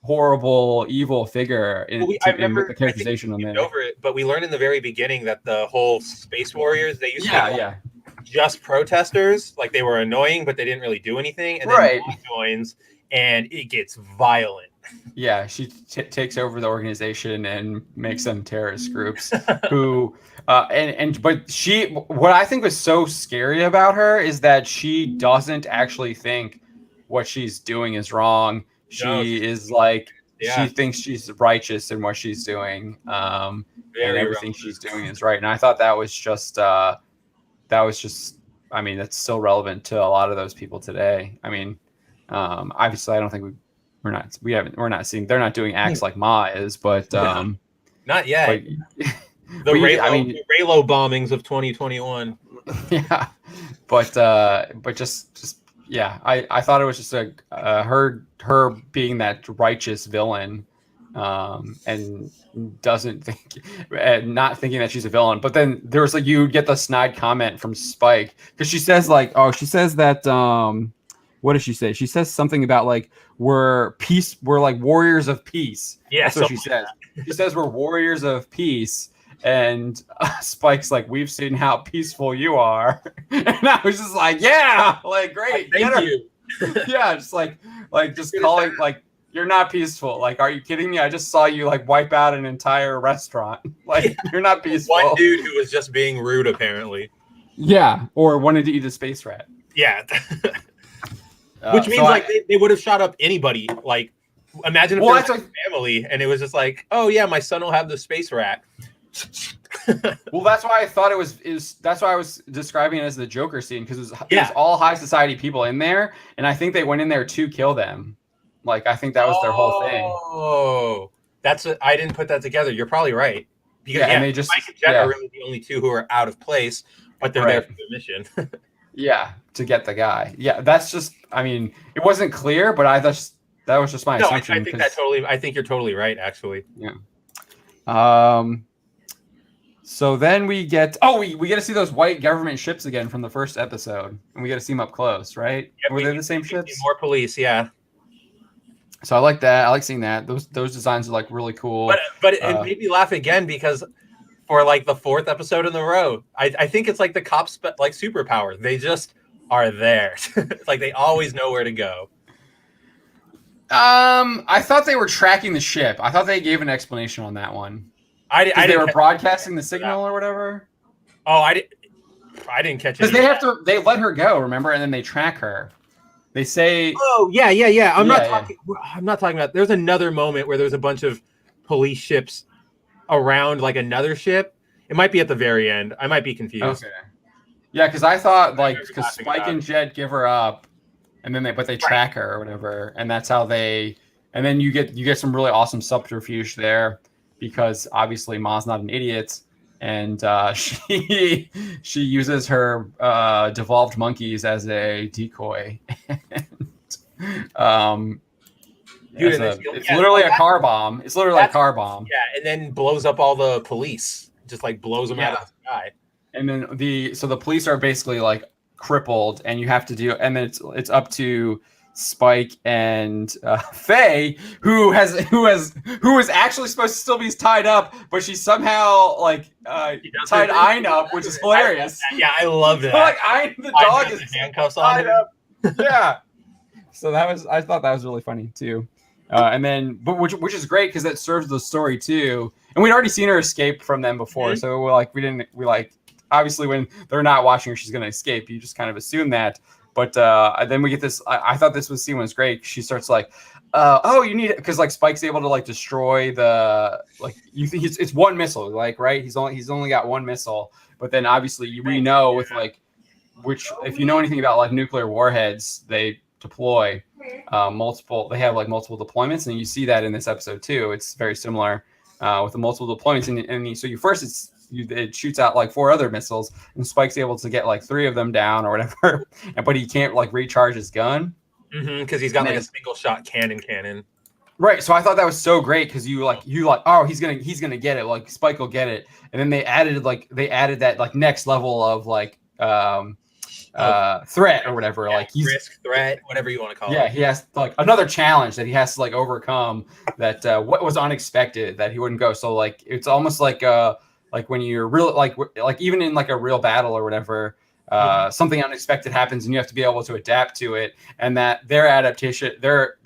S1: horrible, evil figure with the characterization on there.
S2: Over it, but we learned in the very beginning that the whole Space Warriors, they used to be just protesters, like they were annoying, but they didn't really do anything, and then Ma joins. And it gets violent. Yeah,
S1: she takes over the organization and makes them terrorist groups. Who, but she, what I think was so scary about her is that she doesn't actually think what she's doing is wrong. She is like, she thinks she's righteous in what she's doing, and everything she's doing is right. And I thought that was just, I mean, that's still relevant to a lot of those people today. I mean. Obviously I don't think we're not seeing, they're not doing acts like Ma is, but
S2: not yet. The Raylo bombings of 2021.
S1: Yeah, but just I thought it was just her being that righteous villain, and doesn't think, not thinking that she's a villain. But then there was like, you get the snide comment from Spike, because she says that what does she say? She says something about like we're like warriors of peace.
S2: Yeah,
S1: that's what she says. She says we're warriors of peace, and Spike's like, we've seen how peaceful you are, and I was just like, yeah, like great,
S2: thank you.
S1: Yeah, just like just calling like, you're not peaceful. Like, are you kidding me? I just saw you like wipe out an entire restaurant. Like, you're not peaceful.
S2: One dude who was just being rude, apparently.
S1: Yeah, or wanted to eat a space rat.
S2: Yeah. Which means they would have shot up anybody. Like, imagine if there was a family and it was just like, oh yeah, my son will have the space rat.
S1: Well, that's why I thought it was. That's why I was describing it as the Joker scene, because it was all high society people in there, and I think they went in there to kill them. Like, I think that was their whole thing.
S2: Oh, I didn't put that together. You're probably right. Because,
S1: and they just
S2: Mike and Jet are really the only two who are out of place, but they're there for the mission.
S1: Yeah, to get the guy. Yeah, that's just. I mean, it wasn't clear, but that was just my assumption.
S2: I think you're totally right, actually.
S1: Yeah. So then we get we get to see those white government ships again from the first episode, and we get to see them up close, right?
S2: Yep,
S1: Were they the same ships?
S2: More police, yeah.
S1: So I like that. I like seeing that. Those designs are like really cool.
S2: But it made me laugh again because for like the fourth episode in a row, I think it's like the cops like superpower. They just are there. It's like they always know where to go.
S1: I thought they were tracking the ship. I thought they gave an explanation on that one. They were broadcasting the signal or whatever.
S2: Oh, I didn't catch it.
S1: Because they let her go, remember, and then they track her. They say,
S2: "Oh, yeah." I'm not talking about. There's another moment where there's a bunch of police ships around like another ship. It might be at the very end. I might be confused.
S1: Okay. Yeah, because I thought because Spike and Jet give her up, and then they track her or whatever, and that's how they. And then you get some really awesome subterfuge there, because obviously Ma's not an idiot, and she uses her devolved monkeys as a decoy. It's literally a car bomb. It's literally a car bomb.
S2: Yeah, and then blows up all the police. Just like blows them out of the sky.
S1: And then the police are basically like crippled, and you have to do, and then it's up to Spike and Faye, who is actually supposed to still be tied up, but she somehow like tied Ein up, which is hilarious.
S2: I love that.
S1: Like Ein, the dog, is
S2: handcuffs
S1: tied
S2: on
S1: up. Yeah. So I thought that was really funny too. And then, but which is great because that serves the story too. And we'd already seen her escape from them before, so we obviously when they're not watching her, she's gonna escape. You just kind of assume that. But then we get this. I thought this scene was great. She starts like, you need it because like Spike's able to like destroy the like you think it's one missile, like right? He's only got one missile, but then obviously we know with like which if you know anything about like nuclear warheads, they deploy multiple. They have like multiple deployments, and you see that in this episode too. It's very similar with the multiple deployments, and so it shoots out like 4 other missiles, and Spike's able to get like 3 of them down or whatever, but he can't like recharge his gun
S2: because he's got like a single shot cannon.
S1: Right. So I thought that was so great because you he's gonna get it, like Spike will get it, and then they added that like next level of like threat or whatever, like he's
S2: risk, threat, whatever you want to call it.
S1: Yeah, he has like another challenge that he has to like overcome that what was unexpected that he wouldn't go. So like it's almost like when you're real like even in like a real battle or whatever, something unexpected happens and you have to be able to adapt to it. And that their adaptation,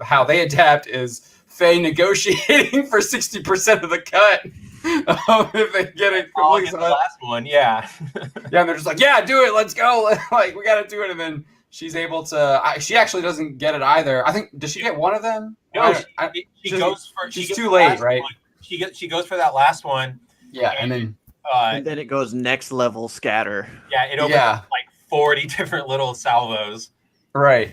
S1: how they adapt is Faye negotiating for 60% of the cut. If they get it
S2: the last one, yeah,
S1: and they're just like, yeah, do it, let's go, like we got to do it, and then she's able to. She actually doesn't get it either. I think does she get one of them?
S2: No, she's too late, right? She goes for that last one.
S1: Yeah, and then
S3: it goes next level scatter.
S2: Yeah, it opens up like 40 different little salvos.
S1: Right.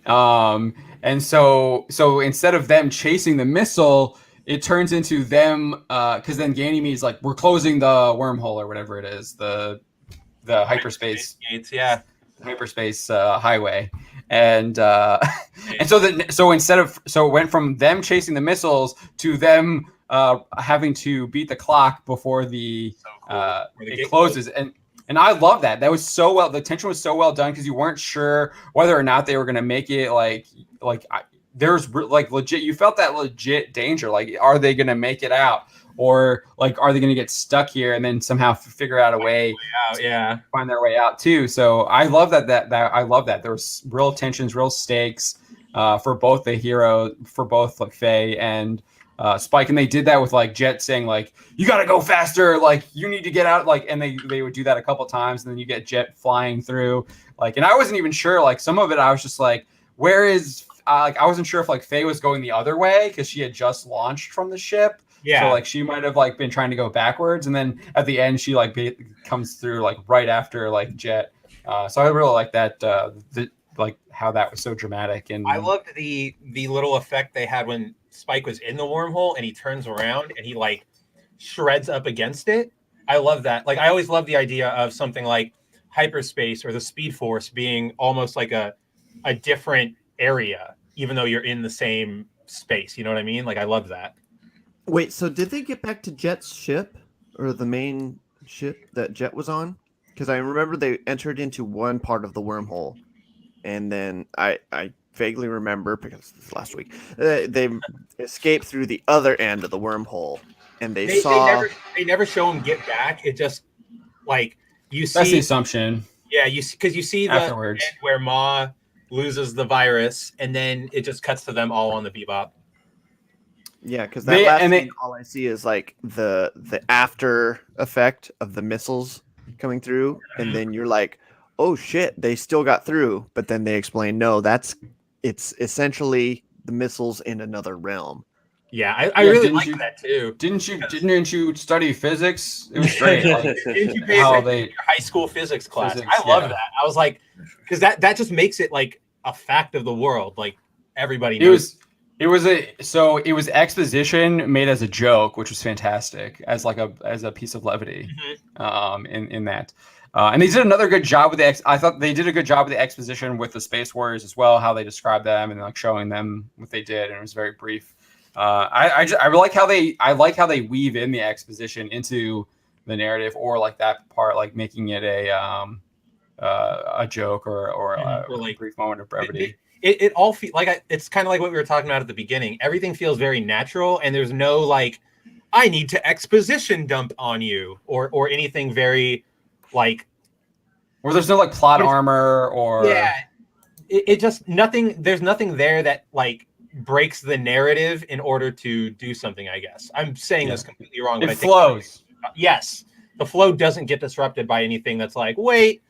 S1: And so instead of them chasing the missile, it turns into them because then Ganymede is like, we're closing the wormhole or whatever it is, the hyperspace
S2: gates,
S1: hyperspace highway, and so it went from them chasing the missiles to them having to beat the clock before it closes. And I love that. That was so well. The tension was so well done because you weren't sure whether or not they were going to make it. There's like legit. You felt that legit danger. Like, are they going to make it out, or like, are they going to get stuck here and then somehow figure out a way
S2: to
S1: find their way out too? So I love that. I love that there was real tensions, real stakes for both the hero, for both like Faye and Spike, and they did that with like Jet saying like, you got to go faster, like you need to get out, like, and they would do that a couple times, and then you get Jet flying through, like, and I wasn't even sure, like some of it I was just like, where is like I wasn't sure if like Faye was going the other way because she had just launched from the ship,
S2: Yeah.
S1: So like she might have like been trying to go backwards, and then at the end she like comes through like right after like Jet. So I really like that. Like how that was so dramatic. And
S2: I loved the little effect they had when Spike was in the wormhole and he turns around and he like shreds up against it. I love that. Like I always love the idea of something like hyperspace or the Speed Force being almost like a different area, even though you're in the same space. You know what I mean? Like I love that.
S3: Wait, so did they get back to Jet's ship or the main ship that Jet was on? Because I remember they entered into one part of the wormhole, and then I vaguely remember because this last week they escaped through the other end of the wormhole, and they saw.
S2: They never show him get back. It just like you see.
S1: That's the assumption.
S2: Yeah, you see because you see the
S1: Afterwards.
S2: end where Ma loses the virus, and then it just cuts to them all on the Bebop.
S3: Yeah, because that last scene, all I see is like the after effect of the missiles coming through, and then you're like, oh shit, they still got through. But then they explain, no, it's essentially the missiles in another realm.
S2: Yeah, I really like that too.
S1: Didn't you study physics? It was great. Like,
S2: didn't you pay your high school physics class? I love that. I was like, because that just makes it like a fact of the world. Like everybody knows.
S1: It was exposition made as a joke, which was fantastic as a piece of levity. In that. And they did another good job with I thought they did a good job with the exposition with the Space Warriors as well, how they described them and like showing them what they did, and it was very brief. I like how they weave in the exposition into the narrative, or like that part, like making it a joke or a brief moment of brevity.
S2: It all feels like it's kind of like what we were talking about at the beginning. Everything feels very natural, and there's no like, I need to exposition dump on you or anything very like.
S1: Or there's no like plot armor or
S2: it just nothing. There's nothing there that like breaks the narrative in order to do something. I guess I'm saying this completely wrong. But
S1: it flows.
S2: Yes, the flow doesn't get disrupted by anything that's like, wait,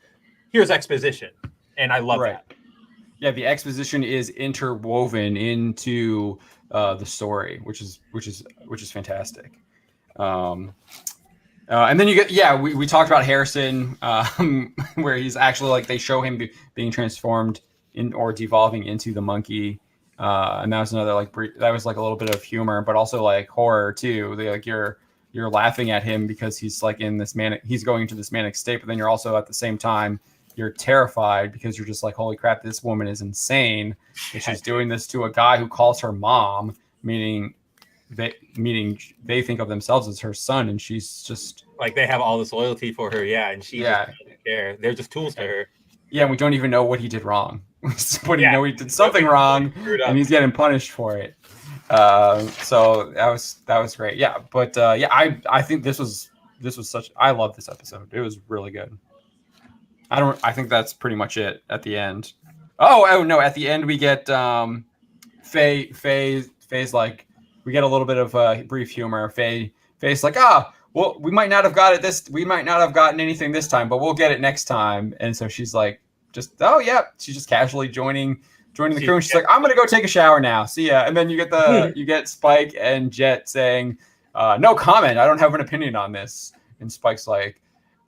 S2: here's exposition, and I love that.
S1: Yeah, the exposition is interwoven into the story, which is fantastic. And then you get we talked about Harrison, where he's actually like they show him being transformed or devolving into the monkey, and that was another like that was like a little bit of humor, but also like horror too. They like you're laughing at him because he's like in this he's going into this manic state, but then you're also at the same time. You're terrified because you're just like, holy crap, this woman is insane. And she's doing this to a guy who calls her mom, meaning they think of themselves as her son, and she's just
S2: like they have all this loyalty for her, and she doesn't care. They're just tools to her. Yeah,
S1: and we don't even know what he did wrong. But you know he did something wrong, and he's getting punished for it. So that was great. Yeah, but I think this was I love this episode. It was really good. I think that's pretty much it at the end. Oh no, at the end we get Faye's like we get a little bit of brief humor. Faye's like, well, we might not have gotten anything this time, but we'll get it next time. And so she's like, she's just casually joining the crew, and she's like, I'm gonna go take a shower now. See ya. And then you get Spike and Jet saying, no comment. I don't have an opinion on this. And Spike's like,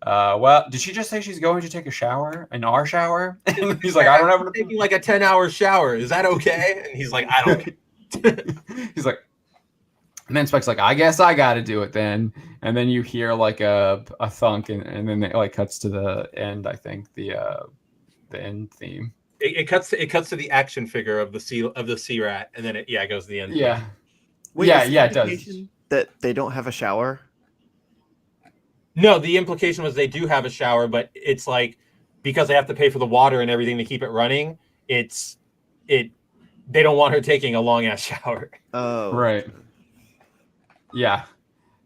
S1: well, did she just say she's going to take a shower in our shower? And he's like, I don't have an opinion.
S2: Taking like a 10-hour shower. Is that okay? And he's like, I don't.
S1: He's like, and then Spike's like, I guess I got to do it then. And then you hear like a thunk, and then it like cuts to the end. I think the end theme.
S2: It cuts to the action figure of the sea rat, and then it goes to the end.
S1: Yeah.
S3: Wait,
S1: it does.
S3: That they don't have a shower.
S2: No, the implication was they do have a shower, but it's like because they have to pay for the water and everything to keep it running. They don't want her taking a long ass shower.
S3: Oh,
S1: right. Yeah,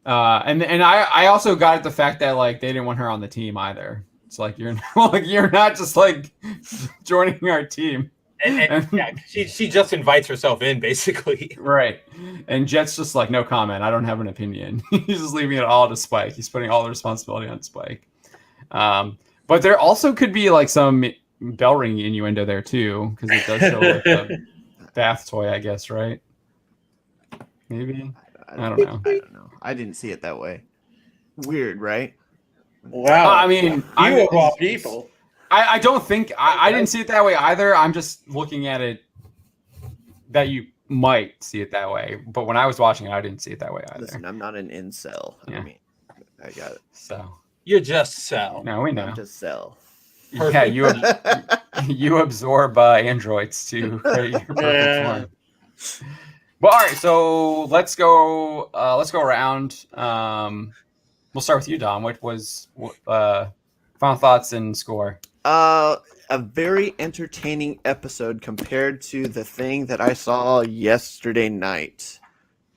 S1: and I also got at the fact that like they didn't want her on the team either. It's like you're not just like joining our team.
S2: And she just invites herself in, basically.
S1: Right. And Jet's just like, no comment. I don't have an opinion. He's just leaving it all to Spike. He's putting all the responsibility on Spike. But there also could be like some bell ringing innuendo there too, because it does show like a bath toy, I guess, right? Maybe. I don't know.
S3: I don't know. I didn't see it that way. Weird, right?
S4: Wow.
S1: I mean,
S4: You of all people.
S1: I don't think I didn't see it that way either. I'm just looking at it that you might see it that way. But when I was watching it, I didn't see it that way either.
S3: Listen, I'm not an incel.
S1: Yeah.
S3: I mean, I got it.
S1: So
S2: You're just Cell.
S1: no, we know.
S3: I'm just cell.
S1: Yeah, you absorb androids to create your perfect form. But all right, so let's go around. We'll start with you, Dom. What was final thoughts and score?
S3: A very entertaining episode compared to the thing that I saw yesterday night.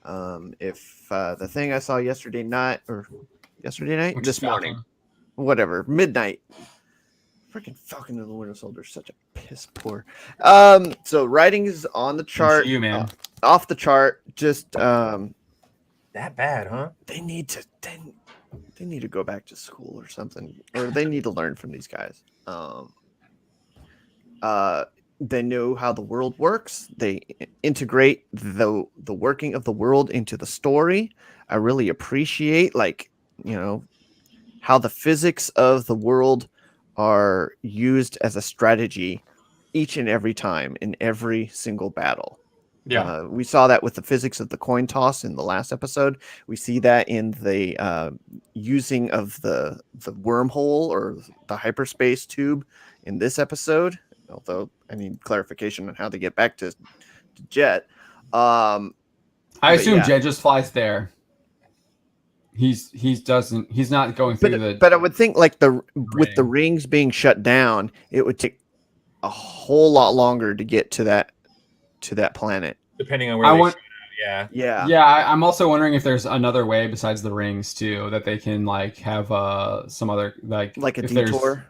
S3: If the thing I saw yesterday night,
S1: Which
S3: this
S1: is
S3: morning,
S1: Falcon.
S3: whatever, midnight. Freaking Falcon and the Winter Soldier, such a piss poor. So writing is on the chart,
S1: you, man.
S3: off the chart. Just
S2: That bad, huh?
S3: they need to go back to school or something, or they need to learn from these guys. They know how the world works. They integrate the working of the world into the story. I really appreciate, how the physics of the world are used as a strategy each and every time in every single battle.
S1: Yeah.
S3: We saw that with the physics of the coin toss in the last episode. We see that in the using of the wormhole or the hyperspace tube in this episode. Although I need clarification on how to get back to Jet.
S1: I assume
S3: yeah.
S1: Jet just flies there. He's not going through
S3: But I would think with the rings being shut down, it would take a whole lot longer to get to that planet.
S2: Depending on where yeah.
S1: Yeah, I'm also wondering if there's another way besides the rings too that they can have some other
S3: like a
S1: if
S3: detour.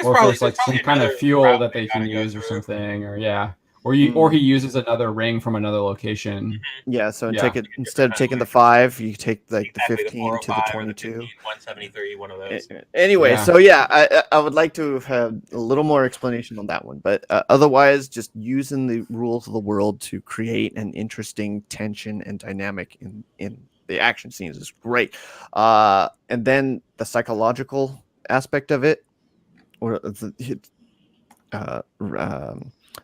S1: or if there's some kind of fuel that they can use or something, or he uses another ring from another location.
S3: Yeah, so
S1: Yeah.
S3: instead of taking the 5, you take the
S2: Exactly,
S3: 15 to the
S2: 405 or
S3: 22.
S2: 15, 173, one of those.
S3: Anyway,
S1: Yeah.
S3: so I would like to have a little more explanation on that one, but otherwise, just using the rules of the world to create an interesting tension and dynamic in the action scenes is great. And then the psychological aspect of it, or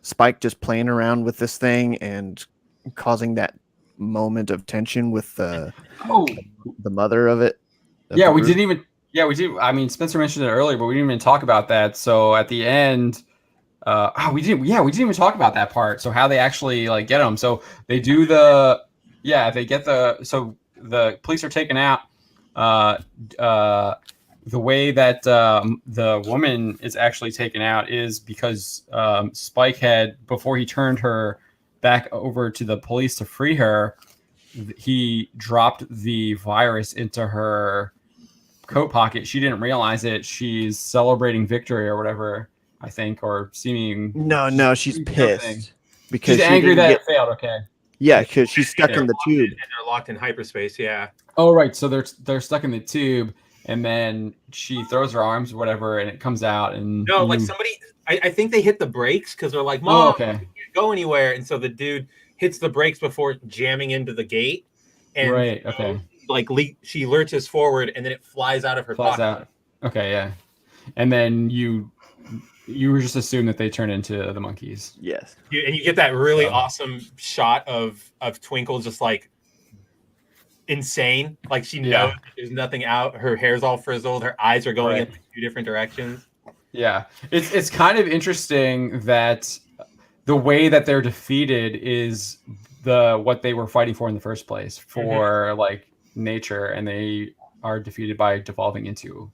S3: Spike just playing around with this thing and causing that moment of tension with the mother of it.
S1: Yeah, we didn't even. Yeah, we did. I mean, Spencer mentioned it earlier, but we didn't even talk about that. So at the end, we didn't. Yeah, we didn't even talk about that part. So how they actually get them. So they do they get so the police are taken out. The way that the woman is actually taken out is because Spike had, before he turned her back over to the police to free her, he dropped the virus into her coat pocket. She didn't realize it. She's celebrating victory or whatever, I think, or seeming.
S3: No, she's pissed because
S1: she's angry that it failed. Okay.
S3: Yeah, because she's stuck in the tube.
S2: And they're locked in hyperspace, yeah.
S1: Oh, right. So they're stuck in the tube. And then she throws her arms or whatever, and it comes out. And
S2: no, somebody, I think they hit the brakes because they're like, "Mom, you can't go anywhere." And so the dude hits the brakes before jamming into the gate. And
S1: right. Okay.
S2: She lurches forward, and then it flies out of her pocket.
S1: Out. Okay. Yeah. And then you just assume that they turn into the monkeys.
S3: Yes.
S2: And you get that really awesome shot of Twinkle just insane, she knows there's nothing out, her hair's all frizzled, her eyes are going in 2 different directions.
S1: It's kind of interesting that the way that they're defeated is what they were fighting for in the first place, for nature, and they are defeated by devolving into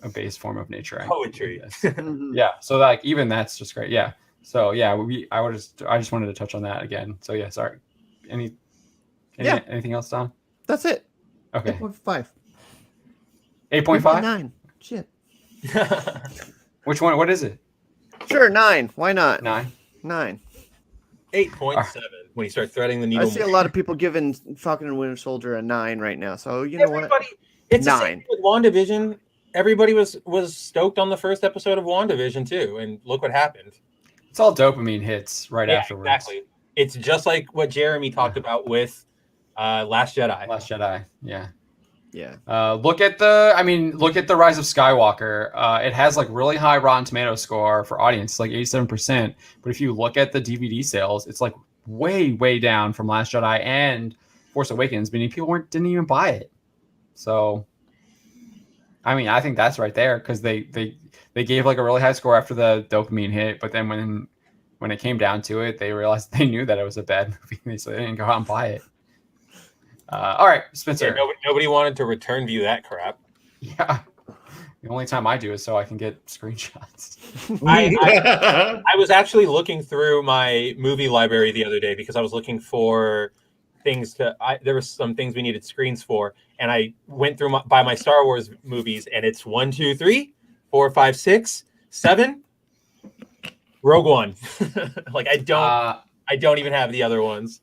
S1: a base form of nature.
S2: Poetry.
S1: Yeah, so even that's just great. Yeah, so I just wanted to touch on that again. So yeah, sorry. Anything else, Tom?
S3: That's it.
S1: Okay.
S3: 8.5.
S1: 8.5?
S3: 9. Shit.
S1: Which one? What is it?
S3: Sure, 9. Why not?
S1: 9.
S3: 9.
S2: 8.7 when you start threading the needle.
S3: I see a lot of people giving Falcon and Winter Soldier a 9 right now. So know what?
S2: It's
S3: 9.
S2: With WandaVision, everybody was stoked on the first episode of WandaVision too, and look what happened.
S1: It's all dopamine hits right afterwards.
S2: Exactly. It's just like what Jeremy talked about with Last Jedi.
S1: Last Jedi. Yeah.
S3: Yeah.
S1: Look at the Rise of Skywalker. It has like really high Rotten Tomato score for audience, like 87%. But if you look at the DVD sales, it's like way down from Last Jedi and Force Awakens, meaning people didn't even buy it. So, I mean, I think that's right there because they gave like a really high score after the dopamine hit, but then when it came down to it, they realized they knew that it was a bad movie, so they didn't go out and buy it. All right, Spencer.
S2: Yeah, nobody wanted to return view that crap.
S1: Yeah. The only time I do is so I can get screenshots.
S2: I was actually looking through my movie library the other day because I was looking for things there were some things we needed screens for, and I went through my Star Wars movies, and it's 1, 2, 3, 4, 5, 6, 7, Rogue One. Like I don't even have the other ones.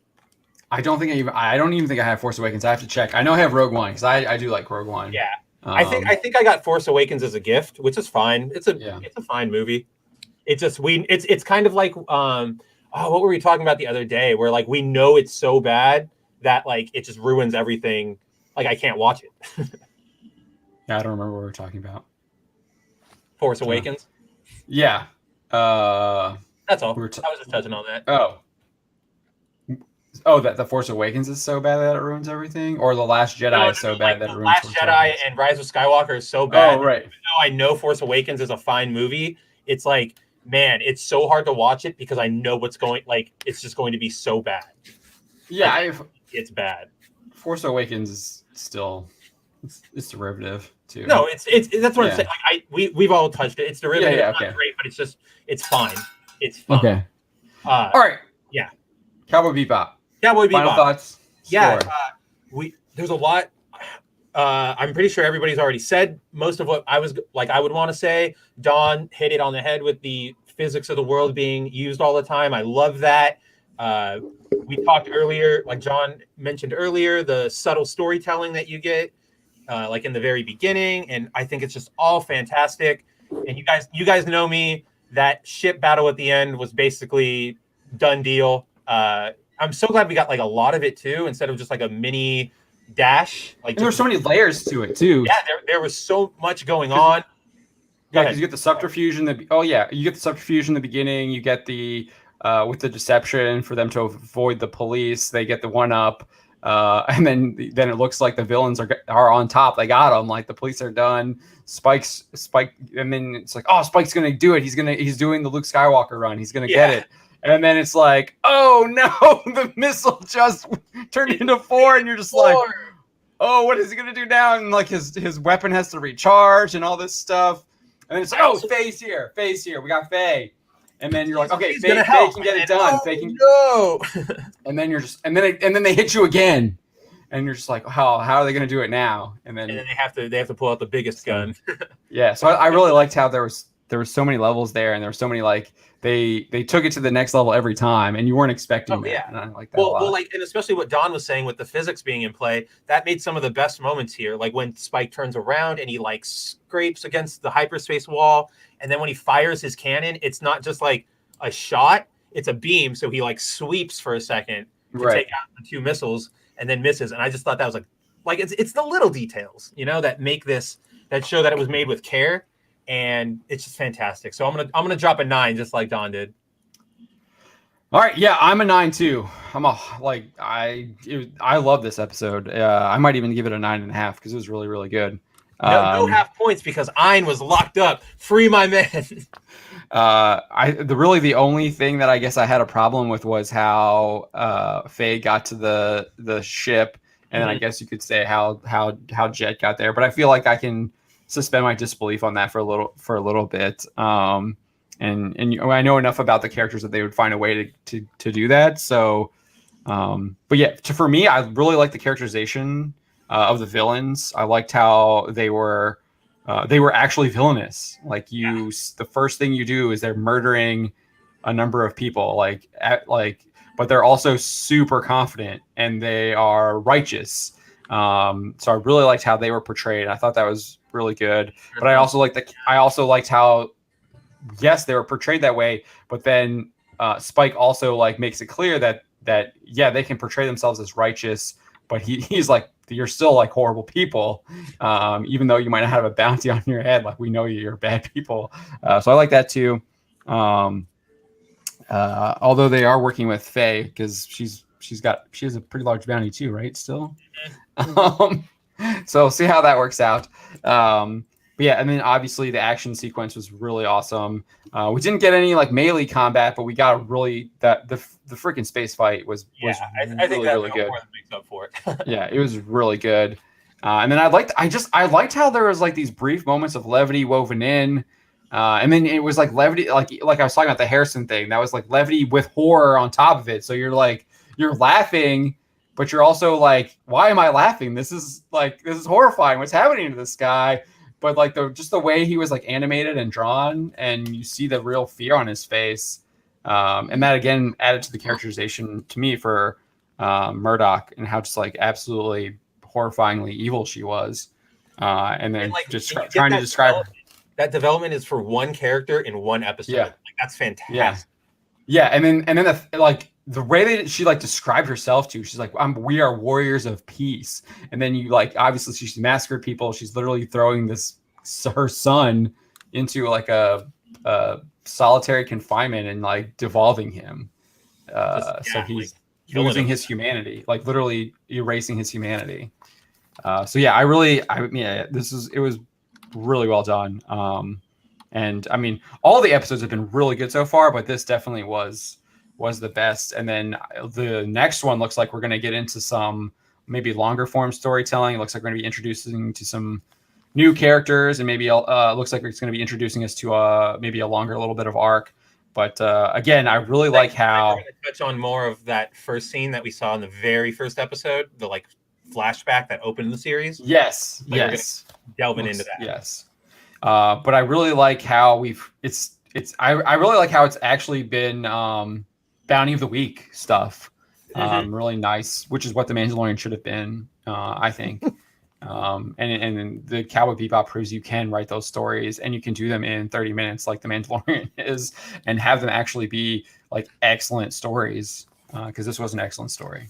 S1: I don't even think I have Force Awakens. I have to check. I know I have Rogue One because I do like Rogue One.
S2: Yeah. I think I got Force Awakens as a gift, which is fine. It's a fine movie. It's just it's kind of like what were we talking about the other day? Where like we know it's so bad that like it just ruins everything. Like I can't watch it.
S1: Yeah, I don't remember what we were talking about.
S2: Force Awakens.
S1: Yeah.
S2: That's all. I was just touching on that.
S1: That the Force Awakens is so bad that it ruins everything, or the Last Jedi is so bad that it ruins.
S2: Last Jedi and Rise of Skywalker is so bad.
S1: Oh, right.
S2: Even though I know Force Awakens is a fine movie, it's like, man, it's so hard to watch it because I know what's going. Like, it's just going to be so bad.
S1: Yeah,
S2: like, it's bad.
S1: Force Awakens is still it's derivative too.
S2: No, it's that's what I'm saying. Like we've all touched it. It's derivative.
S1: Yeah,
S2: it's not great, but it's fine. It's fine.
S1: Okay. All right.
S2: Yeah.
S1: Cowboy Bebop.
S2: Cowboy Bebop.
S1: Final thoughts.
S2: Yeah. There's a lot. I'm pretty sure everybody's already said most of what I would want to say. Don hit it on the head with the physics of the world being used all the time. I love that. We talked earlier, like John mentioned earlier, the subtle storytelling that you get, like in the very beginning, and I think it's just all fantastic. And you guys know me. That ship battle at the end was basically done deal. I'm so glad we got like a lot of it too, instead of just like a mini dash. Like
S1: there were so many layers to it too.
S2: Yeah, there was so much going on.
S1: Yeah, because you get the subterfuge in the you get the subterfuge in the beginning. You get the with the deception for them to avoid the police. They get the one up, and then it looks like the villains are on top. They got them. Like the police are done. Spike, and then it's like, oh, Spike's gonna do it. He's doing the Luke Skywalker run. He's gonna get it. And then it's like, oh no, the missile just turned into 4, and you're just like, oh, what is he gonna do now? And like his weapon has to recharge and all this stuff. And then it's like, oh, Faye's here. We got Faye. And then you're like, okay, Faye can get it done.
S2: No.
S1: And then you're just, and then they hit you again, and you're just like, how are they gonna do it now? And then
S2: they have to pull out the biggest gun.
S1: Yeah. So I really liked how there was so many levels there, and there were so many like. They took it to the next level every time, and you weren't expecting that.
S2: Yeah.
S1: And I like that a lot.
S2: Well, like, and especially what Don was saying with the physics being in play, that made some of the best moments here. Like when Spike turns around and he like scrapes against the hyperspace wall, and then when he fires his cannon, it's not just like a shot; it's a beam. So he like sweeps for a second to take out the 2 missiles, and then misses. And I just thought that was like it's the little details, that make this that show that it was made with care. And it's just fantastic. So I'm gonna drop a 9, just like Don did.
S1: All right, yeah, I'm a 9 too. I love this episode. I might even give it a 9.5 because it was really, really good.
S2: No half points because Ein was locked up. Free my man.
S1: The only thing that I guess I had a problem with was how Faye got to the ship, and then I guess you could say how Jet got there. But I feel like I can suspend my disbelief on that for a little bit. And I know enough about the characters that they would find a way to do that. So, but yeah, for me, I really like the characterization of the villains. I liked how they were actually villainous. Like the first thing you do is they're murdering a number of people, but they're also super confident and they are righteous. So I really liked how they were portrayed. I thought that was really good, but I also liked how, yes, they were portrayed that way, but then Spike also like makes it clear that they can portray themselves as righteous, but he's like, you're still like horrible people, even though you might not have a bounty on your head. Like we know you're bad people. So I like that too. Although they are working with Faye because she has a pretty large bounty too, right? Still. So we'll see how that works out. But yeah, and then obviously the action sequence was really awesome. We didn't get any like melee combat, but we got the freaking space fight was
S2: I think
S1: really,
S2: that
S1: really good.
S2: more than makes up for it.
S1: Yeah, it was really good. And then I liked how there was like these brief moments of levity woven in. And then it was like levity, like I was talking about the Harrison thing. That was like levity with horror on top of it. So you're laughing, but you're also like, why am I laughing? This is horrifying. What's happening to this guy? But like the way he was like animated and drawn, and you see the real fear on his face. And that again added to the characterization to me for Murdoch and how just like absolutely horrifyingly evil she was. And then
S2: like,
S1: just trying to describe her.
S2: That development is for one character in one episode.
S1: Yeah.
S2: Like, that's fantastic.
S1: Yeah. And then the way that she like described herself too, she's like, we are warriors of peace. And then you like, obviously she's massacred people. She's literally throwing her son into like a solitary confinement and like devolving him. So he's losing his humanity, like literally erasing his humanity. So yeah, it was really well done. And I mean, all the episodes have been really good so far, but this definitely was the best. And then the next one looks like we're going to get into some maybe longer form storytelling. It looks like we're going to be introducing to some new characters, and maybe looks like it's going to be introducing us to maybe a little bit of arc. But again, I really like how
S2: we're going to touch on more of that first scene that we saw in the very first episode, the like flashback that opened the series.
S1: Yes.
S2: Delving into that.
S1: Yes. But I really like how I really like how it's actually been Bounty of the Week stuff. Really nice, which is what the Mandalorian should have been, I think. And the Cowboy Bebop proves you can write those stories and you can do them in 30 minutes like the Mandalorian is, and have them actually be like excellent stories, because this was an excellent story.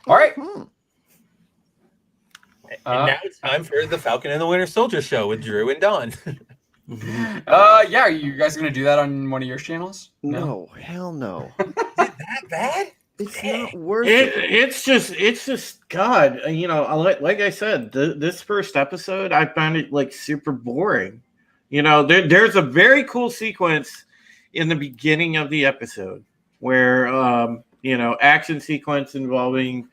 S1: All right.
S2: And now it's time for the Falcon and the Winter Soldier show with Drew and Don.
S1: Yeah, are you guys gonna do that on one of your channels?
S3: No, hell no.
S2: Is it that bad?
S3: It's not worth it.
S4: It's just God. You know, like I said, this first episode, I found it like super boring. You know, there's a very cool sequence in the beginning of the episode where action sequence involving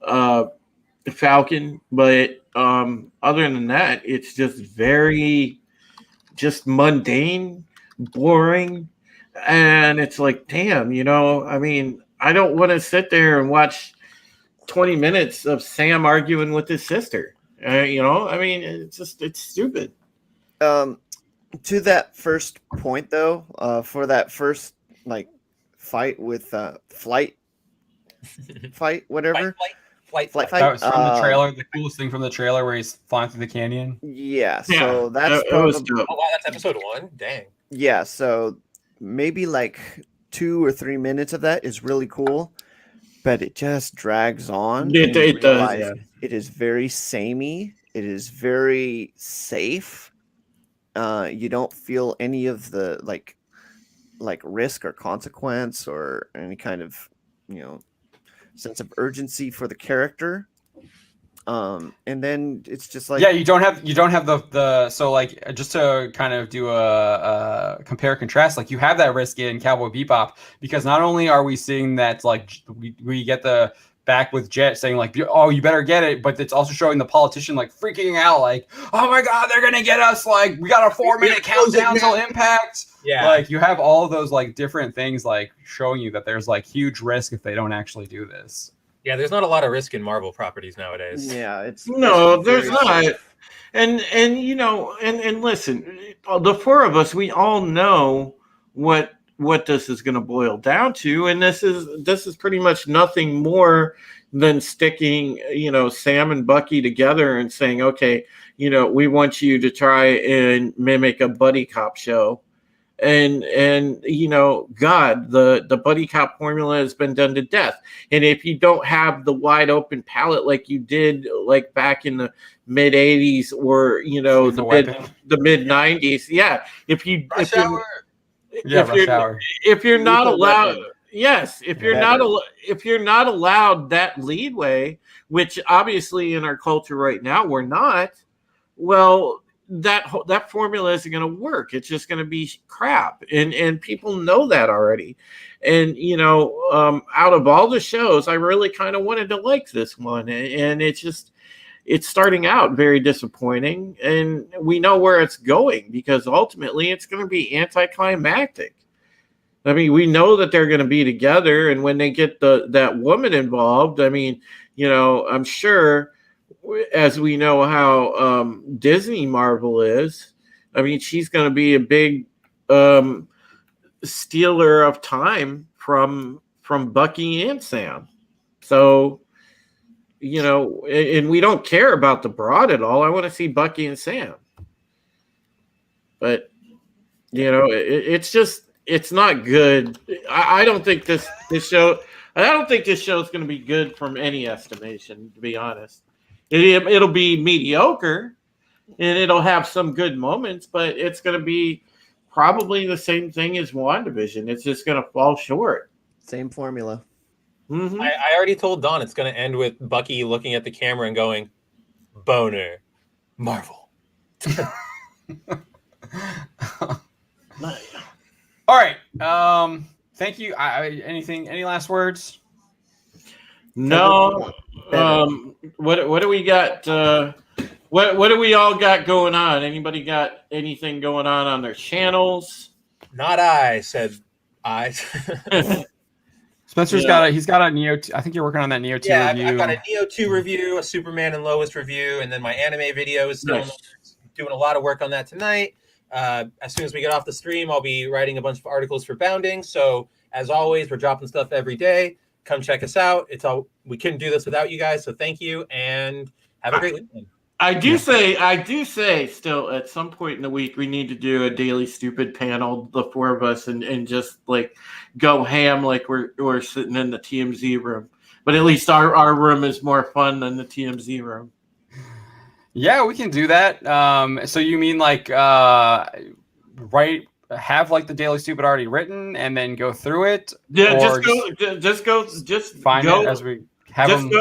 S4: the Falcon, but other than that, it's just very mundane, boring, and it's like, damn, I mean, I don't want to sit there and watch 20 minutes of Sam arguing with his sister. I mean, it's stupid.
S3: To that first point, though, for that first fight with flight, whatever.
S2: Flight.
S1: That was from the trailer. The coolest thing from the trailer where he's flying through the canyon.
S3: Yeah, so that's
S4: was
S3: probably,
S2: oh wow, that's episode 1. Dang.
S3: yeah. So maybe 2 or 3 minutes of that is really cool, but it just drags on.
S4: It does. Yeah.
S3: It is very samey. It is very safe. You don't feel any of the like risk or consequence or any kind of sense of urgency for the character. And then it's just like,
S1: yeah, you don't have the so just to kind of do a compare contrast, you have that risk in Cowboy Bebop, because not only are we seeing that we get the back with Jet saying oh, you better get it, but it's also showing the politician freaking out oh my god, they're gonna get us, we got a 4-minute countdown till impact.
S2: Yeah,
S1: you have all of those different things showing you that there's huge risk if they don't actually do this.
S2: Yeah, there's not a lot of risk in Marvel properties nowadays.
S3: Yeah,
S4: there's not. And listen, the four of us, we all know what this is going to boil down to, and this is pretty much nothing more than sticking Sam and Bucky together and saying, okay, we want you to try and mimic a buddy cop show, and God, the buddy cop formula has been done to death. And if you don't have the wide open palette like you did like back in the mid 80s or the mid 90s, if you
S2: Rush
S4: if you
S2: Hour.
S1: Yeah, Rush Hour.
S4: if you're not
S3: Lethal
S4: allowed
S3: Weapon.
S4: Yes, if you're not allowed that leadway, which obviously in our culture right now we're not, well, that formula isn't going to work. It's just going to be crap, and people know that already. And out of all the shows, I really kind of wanted to like this one, and it's starting out very disappointing, and we know where it's going because ultimately it's going to be anticlimactic. I mean, we know that they're going to be together, and when they get that woman involved, I mean, I'm sure, as we know how Disney Marvel is, I mean, she's going to be a big stealer of time from Bucky and Sam. So, and we don't care about the broad at all. I want to see Bucky and Sam, but it's just. It's not good. I don't think this show. I don't think this show is going to be good from any estimation. To be honest, it'll be mediocre, and it'll have some good moments, but it's going to be probably the same thing as WandaVision. It's just going to fall short.
S3: Same formula.
S4: Mm-hmm.
S2: I already told Don it's going to end with Bucky looking at the camera and going, "Boner, Marvel."
S1: All right. Thank you. Any last words?
S4: No. What do we got? What do we all got going on? Anybody got anything going on their channels?
S2: Not I, said I.
S1: Spencer's he's got a Neo. I think you're working on that Neo 2 review.
S2: I've got a Neo 2 review, a Superman and Lois review, and then my anime video is still doing a lot of work on that tonight. As soon as we get off the stream, I'll be writing a bunch of articles for Bounding. So as always, we're dropping stuff every day. Come check us out. We couldn't do this without you guys. So thank you and have a great weekend.
S4: I do say still at some point in the week, we need to do a Daily Stupid panel, the four of us, and just like go ham like we're sitting in the TMZ room. But at least our room is more fun than the TMZ room.
S1: Yeah, we can do that. So you mean like have like the Daily Stupid already written and then go through it?
S4: Yeah,
S1: just find it as we have them.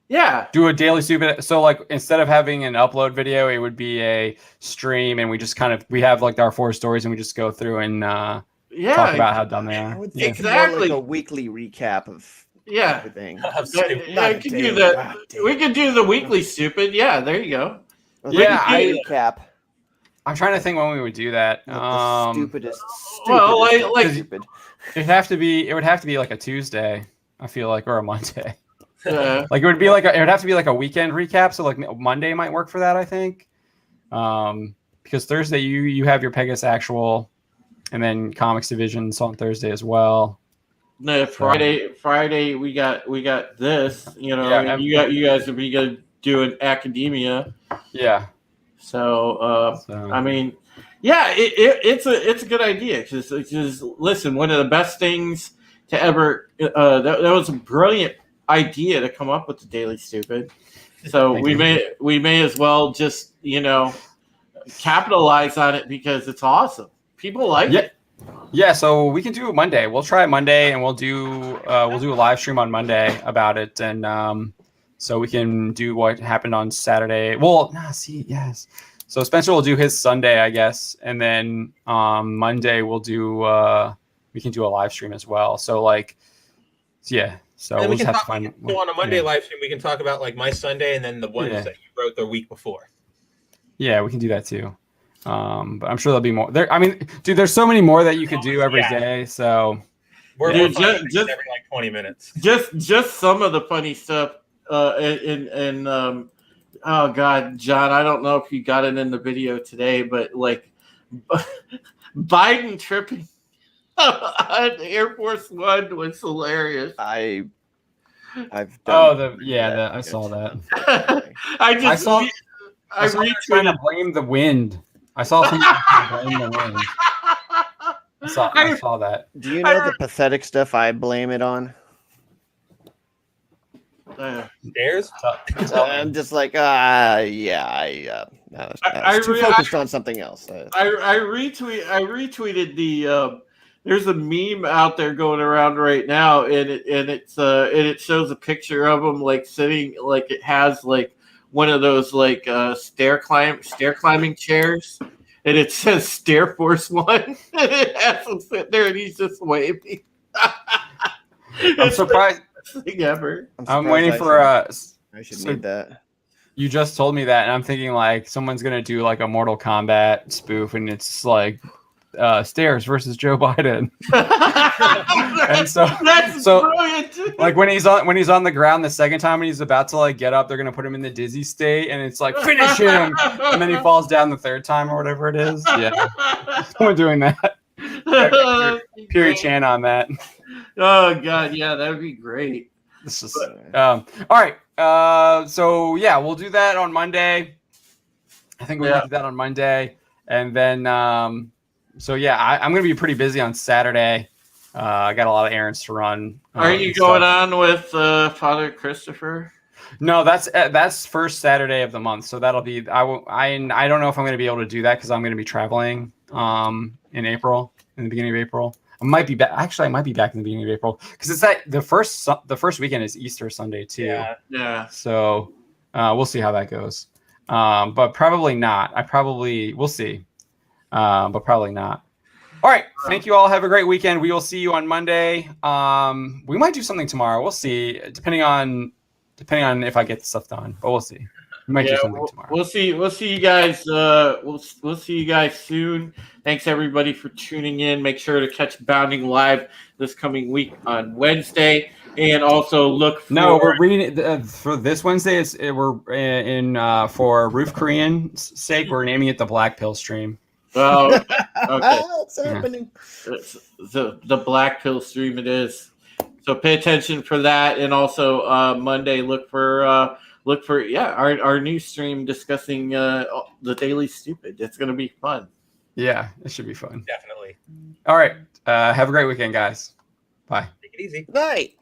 S4: Yeah.
S1: Do a Daily Stupid. So like instead of having an upload video, it would be a stream, and we just we have like our 4 stories, and we just go through and talk about how dumb they are.
S3: Exactly. Like a weekly recap of.
S4: Yeah,
S3: everything.
S4: I can do that. We can do the weekly stupid. Yeah, there you go.
S3: Recap.
S1: I'm trying to think when we would do that.
S3: The stupidest.
S4: Well,
S3: stupid.
S1: It would have to be like a Tuesday. I feel like, or a Monday.
S4: Like
S1: it would have to be like a weekend recap. So like Monday might work for that, I think. Because Thursday you have your Pegasus Actual, and then Comics Division on Thursday as well.
S4: No, Friday we got this. You guys will be gonna do an academia.
S1: Yeah.
S4: So I mean, yeah, it's a good idea because listen, one of the best things to ever that was a brilliant idea to come up with the Daily Stupid. So we may as well just capitalize on it because it's awesome. People like it.
S1: Yeah, so we can do it Monday. We'll try it Monday, and we'll do a live stream on Monday about it, and so we can do what happened on Saturday. Well, yes. So Spencer will do his Sunday, I guess, and then Monday we can do a live stream as well. So So
S2: and
S1: we'll just have to find.
S2: So on a Monday live stream, we can talk about like my Sunday and then the ones that you wrote the week before.
S1: Yeah, we can do that too. But I'm sure there'll be more. I mean, dude, there's so many more that you could do every day. So
S2: we're just every like 20 minutes.
S4: Just some of the funny stuff. Oh God, John, I don't know if you got it in the video today, but like Biden tripping on Air Force One was hilarious.
S3: I've
S1: done. I saw that. I saw trying to blame the wind. I saw someone blame the wind. I saw that.
S3: Do you know the pathetic stuff I blame it on?
S2: Stairs?
S1: Tell me.
S3: I'm just like, I was too focused on something else.
S4: I retweeted the there's a meme out there going around right now, and it shows a picture of him like sitting, like it has like one of those like stair climbing chairs, and it says Stair Force One, and it has him sit there and he's just waving.
S1: I'm surprised.
S4: Thing ever.
S1: I'm waiting for
S3: I should need that.
S1: You just told me that, and I'm thinking like someone's gonna do like a Mortal Kombat spoof, and it's like Stairs versus Joe Biden. And
S4: That's brilliant.
S1: like when he's on the ground the second time and he's about to like get up, they're gonna put him in the dizzy state, and it's like finish him, and then he falls down the third time or whatever it is. Yeah, someone doing that. Period Chan on that.
S4: Oh god, yeah, that would be great.
S1: This is all right. So yeah, we'll do that on Monday. I think we'll do that on Monday, and then so yeah, I'm gonna be pretty busy on Saturday. I got a lot of errands to run.
S4: Are you going on with Father Christopher?
S1: No, that's first Saturday of the month, so that'll be. I don't know if I'm gonna be able to do that because I'm gonna be traveling in April, in the beginning of April. I might be back. Actually, I might be back in the beginning of April because it's that the first weekend is Easter Sunday too.
S4: Yeah.
S1: So we'll see how that goes. But probably not. We'll see. But probably not. All right. Thank you all. Have a great weekend. We will see you on Monday. We might do something tomorrow. We'll see. Depending on if I get stuff done. But we'll see. We might do something tomorrow.
S4: We'll see you guys. We'll see you guys soon. Thanks everybody for tuning in. Make sure to catch Bounding Live this coming week on Wednesday, and also look for.
S1: No, we're reading it for this Wednesday. We're in for Roof Korean's sake. We're naming it the Black Pill Stream.
S4: Oh, okay.
S3: It's happening.
S4: The Black Pill Stream it is. So pay attention for that, and also Monday look for our new stream discussing the Daily Stupid. It's going to be fun.
S1: Yeah, it should be fun.
S2: Definitely.
S1: All right. Have a great weekend, guys. Bye.
S2: Take it easy.
S3: Night.